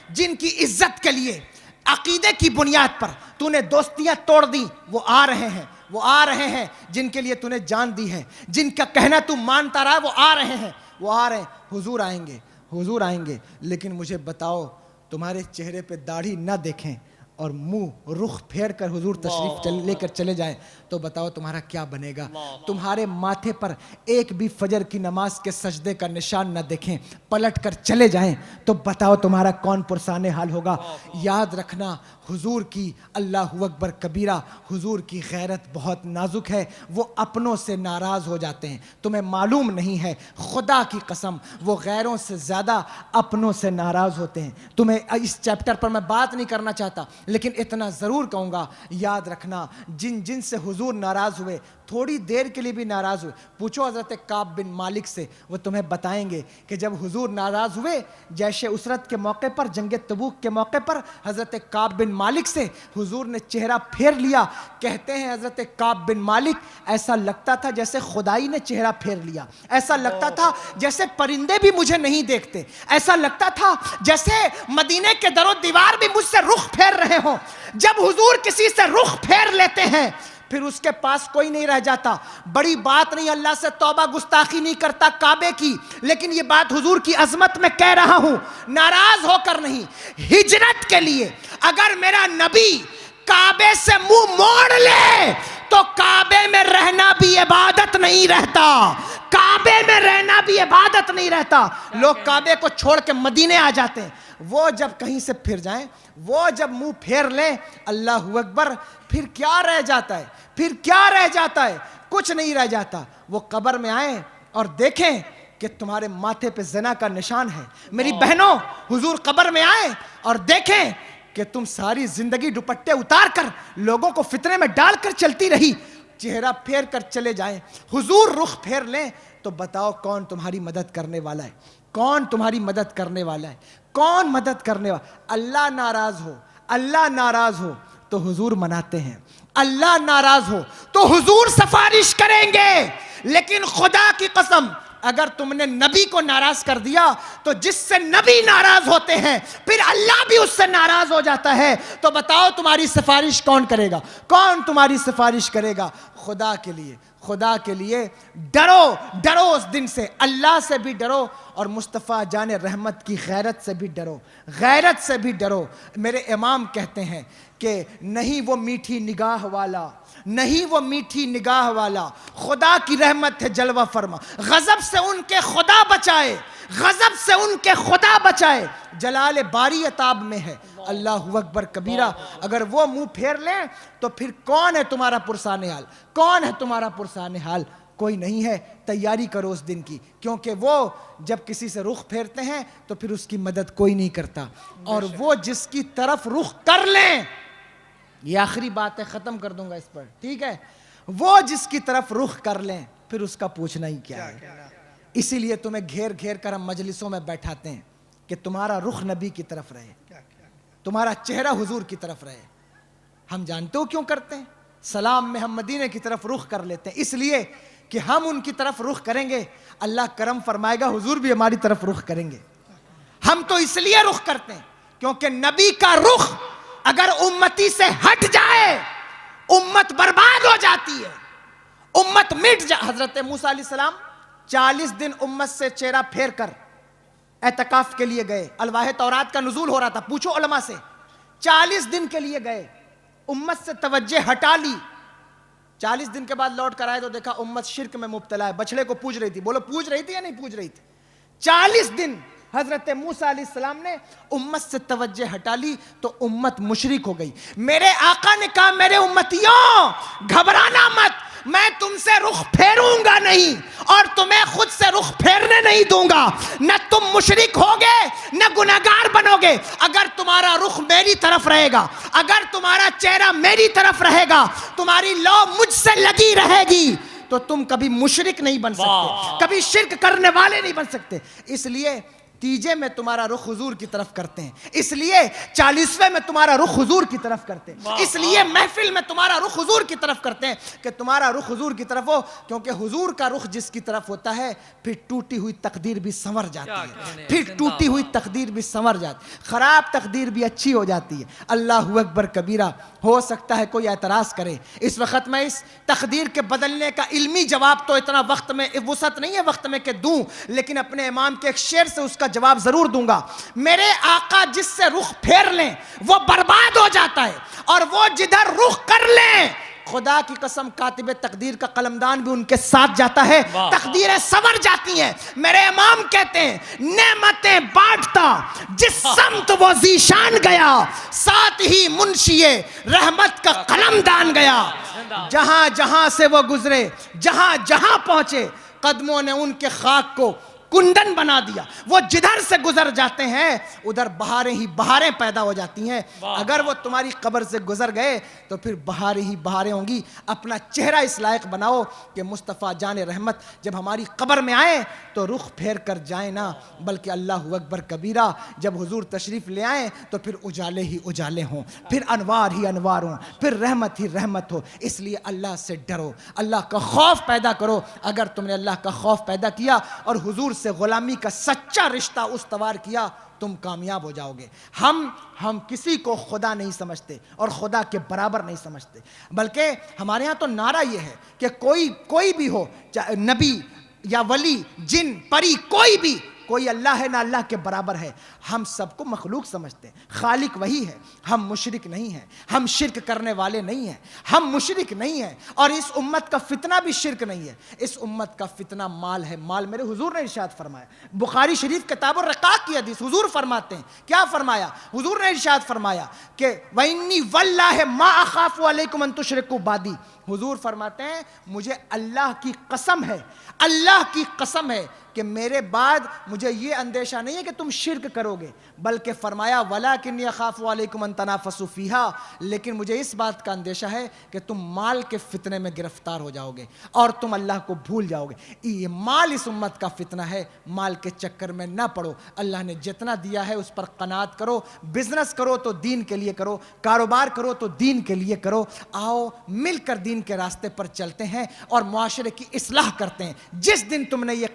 جن کی عزت کے لیے عقیدے کی بنیاد پر تو نے دوستیاں توڑ دیں, وہ آ رہے ہیں, وہ آ رہے ہیں. جن کے لیے تو نے جان دی ہے, جن کا کہنا تو مانتا رہا, وہ آ رہے ہیں, وہ آ رہے ہیں. حضور آئیں گے, حضور آئیں گے. لیکن مجھے بتاؤ, تمہارے چہرے پہ داڑھی نہ دیکھیں اور منہ رخ پھیر کر حضور تشریف لے کر چلے جائیں تو بتاؤ تمہارا کیا بنے گا؟ تمہارے ماتھے پر ایک بھی فجر کی نماز کے سجدے کا نشان نہ دیکھیں, پلٹ کر چلے جائیں تو بتاؤ تمہارا کون پرسان حال ہوگا؟ یاد رکھنا, حضور کی اللہ اکبر کبیرہ, حضور کی غیرت بہت نازک ہے. وہ اپنوں سے ناراض ہو جاتے ہیں, تمہیں معلوم نہیں ہے. خدا کی قسم وہ غیروں سے زیادہ اپنوں سے ناراض ہوتے ہیں. تمہیں اس چیپٹر پر میں بات نہیں کرنا چاہتا, لیکن اتنا ضرور کہوں گا, یاد رکھنا جن جن سے حضور ناراض ہوئے, تھوڑی دیر کے لیے بھی ناراض ہوئے, پوچھو حضرت کعب بن مالک سے, وہ تمہیں بتائیں گے کہ جب حضور ناراض ہوئے جیش اسرت کے موقع پر, جنگ تبوک کے موقع پر, حضرت کعب بن مالک سے حضور نے چہرہ پھیر لیا. کہتے ہیں حضرت کعب بن مالک, ایسا لگتا تھا جیسے خدائی نے چہرہ پھیر لیا, ایسا لگتا تھا جیسے پرندے بھی مجھے نہیں دیکھتے, ایسا لگتا تھا جیسے مدینے کے در و دیوار بھی مجھ سے رخ پھیر رہے ہوں. جب حضور کسی سے رخ پھیر لیتے ہیں پھر اس کے پاس کوئی نہیں رہ جاتا. بڑی بات نہیں, اللہ سے توبہ گستاخی نہیں کرتا کعبے کی, لیکن یہ بات حضور کی عظمت میں کہہ رہا ہوں, ناراض ہو کر نہیں. ہجرت کے لیے اگر میرا نبی کعبے سے منہ موڑ لے تو کعبے میں رہنا بھی عبادت نہیں رہتا, کعبے میں رہنا بھی عبادت نہیں رہتا. لوگ کعبے کو چھوڑ کے مدینے آ جاتے ہیں, وہ جب کہیں سے پھر جائیں, وہ جب منہ پھیر لیں, اللہ اکبر, پھر کیا رہ جاتا ہے؟ پھر کیا رہ جاتا ہے؟ کچھ نہیں رہ جاتا. وہ قبر میں آئیں اور دیکھیں کہ تمہارے ماتھے پہ زنا کا نشان ہے. میری بہنوں, حضور قبر میں آئیں اور دیکھیں کہ تم ساری زندگی دوپٹے اتار کر لوگوں کو فتنے میں ڈال کر چلتی رہی, چہرہ پھیر کر چلے جائیں, حضور رخ پھیر لیں تو بتاؤ کون تمہاری مدد کرنے والا ہے؟ کون تمہاری مدد کرنے والا ہے؟ کون مدد کرنے والا؟ اللہ ناراض ہو, اللہ ناراض ہو تو حضور مناتے ہیں, اللہ ناراض ہو تو حضور سفارش کریں گے. لیکن خدا کی قسم اگر تم نے نبی کو ناراض کر دیا تو جس سے نبی ناراض ہوتے ہیں پھر اللہ بھی اس سے ناراض ہو جاتا ہے. تو بتاؤ تمہاری سفارش کون کرے گا؟ کون تمہاری سفارش کرے گا؟ خدا کے لیے, خدا کے لیے ڈرو, ڈرو اس دن سے, اللہ سے بھی ڈرو اور مصطفیٰ جان رحمت کی غیرت سے بھی ڈرو, غیرت سے بھی ڈرو. میرے امام کہتے ہیں کہ نہیں وہ میٹھی نگاہ والا, نہیں وہ میٹھی نگاہ والا, خدا کی رحمت ہے جلوہ فرما, غضب سے ان کے خدا بچائے, غضب سے ان کے خدا بچائے، جلال باری عتاب میں ہے۔ اللہ اکبر کبیرہ۔ اگر وہ منہ پھیر لیں تو پھر کون ہے تمہارا پرسان حال؟ کون ہے تمہارا پرسان حال؟ کوئی نہیں ہے۔ تیاری کرو اس دن کی، کیونکہ وہ جب کسی سے رخ پھیرتے ہیں تو پھر اس کی مدد کوئی نہیں کرتا، اور وہ جس کی طرف رخ کر لیں، یہ آخری بات ہے، ختم کر دوں گا اس پر، ٹھیک ہے، وہ جس کی طرف رخ کر لیں پھر اس کا پوچھنا ہی کیا ہے۔ اسی لیے تمہیں گھیر گھیر کر ہم مجلسوں میں بیٹھاتے ہیں کہ تمہارا رخ نبی کی طرف رہے، تمہارا چہرہ حضور کی طرف رہے۔ ہم جانتے ہو کیوں کرتے ہیں؟ سلام میں ہم مدینے کی طرف رخ کر لیتے ہیں، اس لیے کہ ہم ان کی طرف رخ کریں گے، اللہ کرم فرمائے گا، حضور بھی ہماری طرف رخ کریں گے۔ ہم تو اس لیے رخ کرتے ہیں کیونکہ نبی کا رخ اگر امتی سے ہٹ جائے، امت برباد ہو جاتی ہے، امت مٹ جائے۔ حضرت موسیٰ علیہ السلام 40 دن امت سے چہرہ پھیر کر اعتکاف کے لیے گئے، الواح تورات کا نزول ہو رہا تھا، پوچھو علماء سے، 40 دن کے لیے گئے، امت سے توجہ ہٹا لی، 40 دن کے بعد لوٹ کر آئے تو دیکھا امت شرک میں مبتلا ہے، بچڑے کو پوج رہی تھی، بولو پوج رہی تھی یا نہیں پوج رہی تھی؟ 40 دن حضرت موسیٰ علیہ السلام نے امت سے توجہ ہٹا لی تو امت مشرک ہو گئی۔ میرے آقا نے کہا میرے امتیوں گھبرانا مت، میں تم سے رخ پھیروں گا نہیں اور تمہیں خود سے رخ پھیرنے نہیں دوں گا، نہ تم مشرک ہوگے نہ گناہگار بنو گے۔ اگر تمہارا رخ میری طرف رہے گا، اگر تمہارا چہرہ میری طرف رہے گا، تمہاری لو مجھ سے لگی رہے گی، تو تم کبھی مشرک نہیں بن سکتے، کبھی شرک کرنے والے نہیں بن سکتے۔ اس لیے تیجے میں تمہارا رخ حضور کی طرف کرتے ہیں، اس لیے 40ویں میں تمہارا رخ حضور کی طرف کرتے ہیں، اس لیے محفل میں تمہارا رخ حضور کی طرف کرتے ہیں کہ تمہارا رخ حضور کی طرف ہو، کیونکہ حضور کا رخ جس کی طرف ہوتا ہے پھر ٹوٹی ہوئی تقدیر بھی سنور جاتی ہے، پھر ٹوٹی ہوئی تقدیر بھی سنور جاتی ہے، خراب تقدیر بھی اچھی ہو جاتی ہے۔ اللہ اکبر کبیرہ۔ ہو سکتا ہے کوئی اعتراض کرے، اس وقت میں اس تقدیر کے بدلنے کا علمی جواب تو اتنا وقت میں وسعت نہیں ہے وقت میں کہ دوں، لیکن اپنے امام کے ایک شعر سے اس کا جواب ضرور دوں گا۔ میرے آقا جس سے رخ پھیر لیں وہ برباد ہو جاتا ہے، اور وہ جدھر رخ کر لیں خدا کی قسم کاتب تقدیر کا قلمدان بھی ان کے ساتھ جاتا ہے، تقدیریں سنور جاتی ہیں۔ میرے امام کہتے ہیں نعمتیں بانٹتا جس سمت وہ ذیشان گیا، ساتھ ہی منشی رحمت کا قلمدان گیا۔ جہاں جہاں سے وہ گزرے، جہاں جہاں پہنچے، قدموں نے ان کے خاک کو کندن بنا دیا۔ وہ جدھر سے گزر جاتے ہیں ادھر بہاریں ہی بہاریں پیدا ہو جاتی ہیں۔ اگر وہ تمہاری قبر سے گزر گئے تو پھر بہاریں ہی بہاریں ہوں گی۔ اپنا چہرہ اس لائق بناؤ کہ مصطفیٰ جان رحمت جب ہماری قبر میں آئیں تو رخ پھیر کر جائیں نہ، بلکہ اللہ اکبر کبیرہ جب حضور تشریف لے آئیں تو پھر اجالے ہی اجالے ہوں، پھر انوار ہی انوار ہوں، پھر رحمت ہی رحمت ہو۔ اس لیے اللہ سے ڈرو، اللہ کا خوف پیدا کرو۔ اگر تم نے اللہ کا خوف پیدا کیا اور حضور سے غلامی کا سچا رشتہ استوار کیا، تم کامیاب ہو جاؤ گے۔ ہم کسی کو خدا نہیں سمجھتے اور خدا کے برابر نہیں سمجھتے، بلکہ ہمارے ہاں تو نعرہ یہ ہے کہ کوئی بھی ہو، چاہے نبی یا ولی، جن، پری، کوئی اللہ ہے نہ اللہ کے برابر ہے۔ ہم سب کو مخلوق سمجھتے ہیں، خالق وہی ہے۔ ہم مشرک نہیں ہیں، ہم شرک کرنے والے نہیں ہیں، ہم مشرک نہیں ہیں، اور اس امت کا فتنہ بھی شرک نہیں ہے۔ اس امت کا فتنہ مال ہے، مال میرے حضور نے ارشاد فرمایا، بخاری شریف کتاب الرقاق کی حدیث، حضور فرماتے ہیں، کیا فرمایا؟ حضور نے ارشاد فرمایا کہ وَإِنِّي وَاللَّهِ مَا أَخَافُ عَلَيْكُمْ أَن تُشْرِكُوا بَعْدِي۔ حضور فرماتے ہیں مجھے اللہ کی قسم ہے، اللہ کی قسم ہے کہ میرے بعد مجھے یہ اندیشہ نہیں ہے کہ تم شرک کرو گے، بلکہ فرمایا وَلَكِنِّي أَخَافُ عَلَيْكُمْ أَن تَنَافَسُوا فِيهَا، لیکن مجھے اس بات کا اندیشہ ہے کہ تم مال کے فتنے میں گرفتار ہو جاؤ گے اور تم اللہ کو بھول جاؤ گے۔ یہ مال اس امت کا فتنہ ہے، مال کے چکر میں نہ پڑو۔ اللہ نے جتنا دیا ہے اس پر قناعت کرو، بزنس کرو تو دین کے لیے کرو، کاروبار کرو تو دین کے لیے کرو۔ آؤ مل کر دین کے راستے پر چلتے ہیں اور معاشرے کی اصلاح کرتے ہیں۔ جس دن تم نے یہ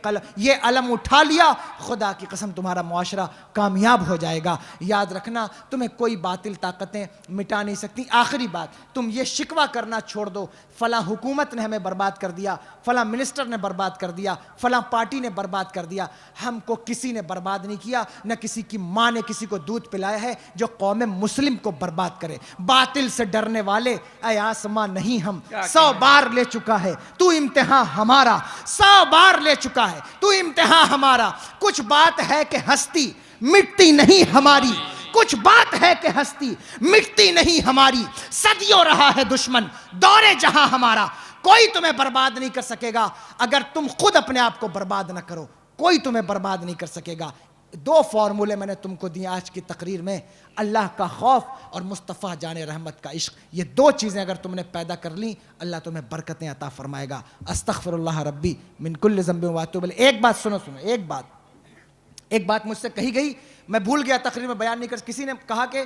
علم اٹھا لیا، خدا کی قسم تمہارا معاشرہ کامیاب ہو جائے گا۔ یاد رکھنا تمہیں کوئی باطل طاقتیں مٹا نہیں سکتی۔ آخری بات، تم یہ شکوہ کرنا چھوڑ دو فلاں حکومت نے ہمیں برباد کر دیا، فلاں منسٹر نے برباد کر دیا، فلاں پارٹی نے برباد کر دیا۔ ہم کو کسی نے برباد نہیں کیا، نہ کسی کی ماں نے کسی کو دودھ پلایا ہے جو قوم مسلم کو برباد کرے۔ باطل سے ڈرنے والے اے آسماں نہیں ہم، 100 بار لے چکا ہے تو امتحان ہمارا، 100 بار لے چکا ہے تو امتحان ہمارا. کچھ بات ہے کہ ہستی مٹتی نہیں ہماری، کچھ بات ہے کہ ہستی مٹتی نہیں ہماری. صدیوں رہا ہے دشمن دورے جہاں ہمارا، کوئی تمہیں برباد نہیں کر سکے گا اگر تم خود اپنے آپ کو برباد نہ کرو. کوئی تمہیں برباد نہیں کر سکے گا. 2 فارمولے میں نے تم کو دیے آج کی تقریر میں، اللہ کا خوف اور مصطفیٰ جان رحمت کا عشق. یہ 2 چیزیں اگر تم نے پیدا کر لیں اللہ تمہیں برکتیں عطا فرمائے گا. استغفر اللہ ربی من کل ذنب واتوب الیہ. ایک بات سنو، ایک بات مجھ سے کہی گئی، میں بھول گیا تقریر میں بیان نہیں کر. کسی نے کہا کہ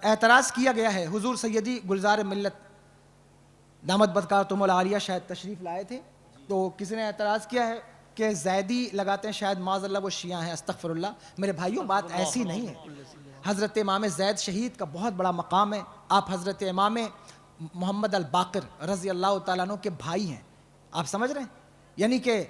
اعتراض کیا گیا ہے، حضور سیدی گلزار ملت دامت برکاتہم العالیہ شاید تشریف لائے تھے، تو کسی نے اعتراض کیا ہے کہ زیدی لگاتے ہیں، شاید معاذ اللہ وہ شیعہ ہیں. استغفر اللہ. میرے بھائیوں بات ایسی نہیں ہے. حضرت امام زید شہید کا بہت بڑا مقام ہے. آپ حضرت امام محمد الباقر رضی اللہ تعالیٰ عنہ کے بھائی ہیں. آپ سمجھ رہے ہیں؟ یعنی کہ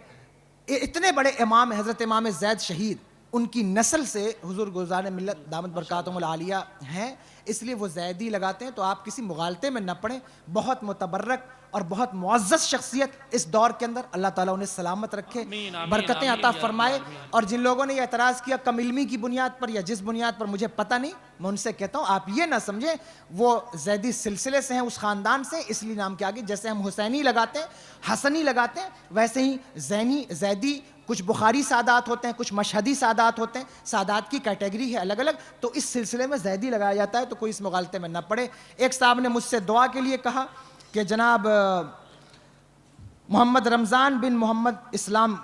اتنے بڑے امام ہیں حضرت امام زید شہید، ان کی نسل سے حضور گلزار ملت دامت برکاتہم العالیہ ہیں، اس لیے وہ زیدی لگاتے ہیں. تو آپ کسی مغالطے میں نہ پڑیں. بہت متبرک اور بہت معزز شخصیت اس دور کے اندر، اللہ تعالیٰ انہیں سلامت رکھے، برکتیں عطا فرمائے. اور جن لوگوں نے یہ اعتراض کیا کم علمی کی بنیاد پر یا جس بنیاد پر مجھے پتہ نہیں، میں ان سے کہتا ہوں آپ یہ نہ سمجھیں وہ زیدی سلسلے سے ہیں، اس خاندان سے، اس لیے نام کے آگے جیسے ہم حسینی لگاتے ہیں، حسنی لگاتے ہیں، ویسے ہی زیدی کچھ بخاری سادات ہوتے ہیں، کچھ مشہدی سادات ہوتے ہیں. سادات کی کیٹیگری ہے الگ الگ، تو اس سلسلے میں زیدی لگایا جاتا ہے. تو کوئی اس مغالطے میں نہ پڑے. ایک صاحب نے مجھ سے دعا کے لیے کہا کہ جناب محمد رمضان بن محمد اسلام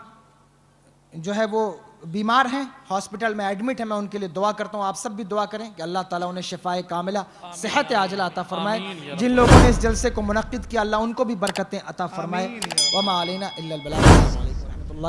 جو ہے وہ بیمار ہیں، ہاسپٹل میں ایڈمٹ ہیں، میں ان کے لیے دعا کرتا ہوں. آپ سب بھی دعا کریں کہ اللہ تعالیٰ انہیں شفائے کاملہ صحت عاجلہ عطا فرمائے. جن لوگوں نے اس جلسے کو منعقد کیا اللہ ان کو بھی برکتیں عطا فرمائے. وما علینا الا البلاغ. السلام علیکم ورحمۃ اللہ.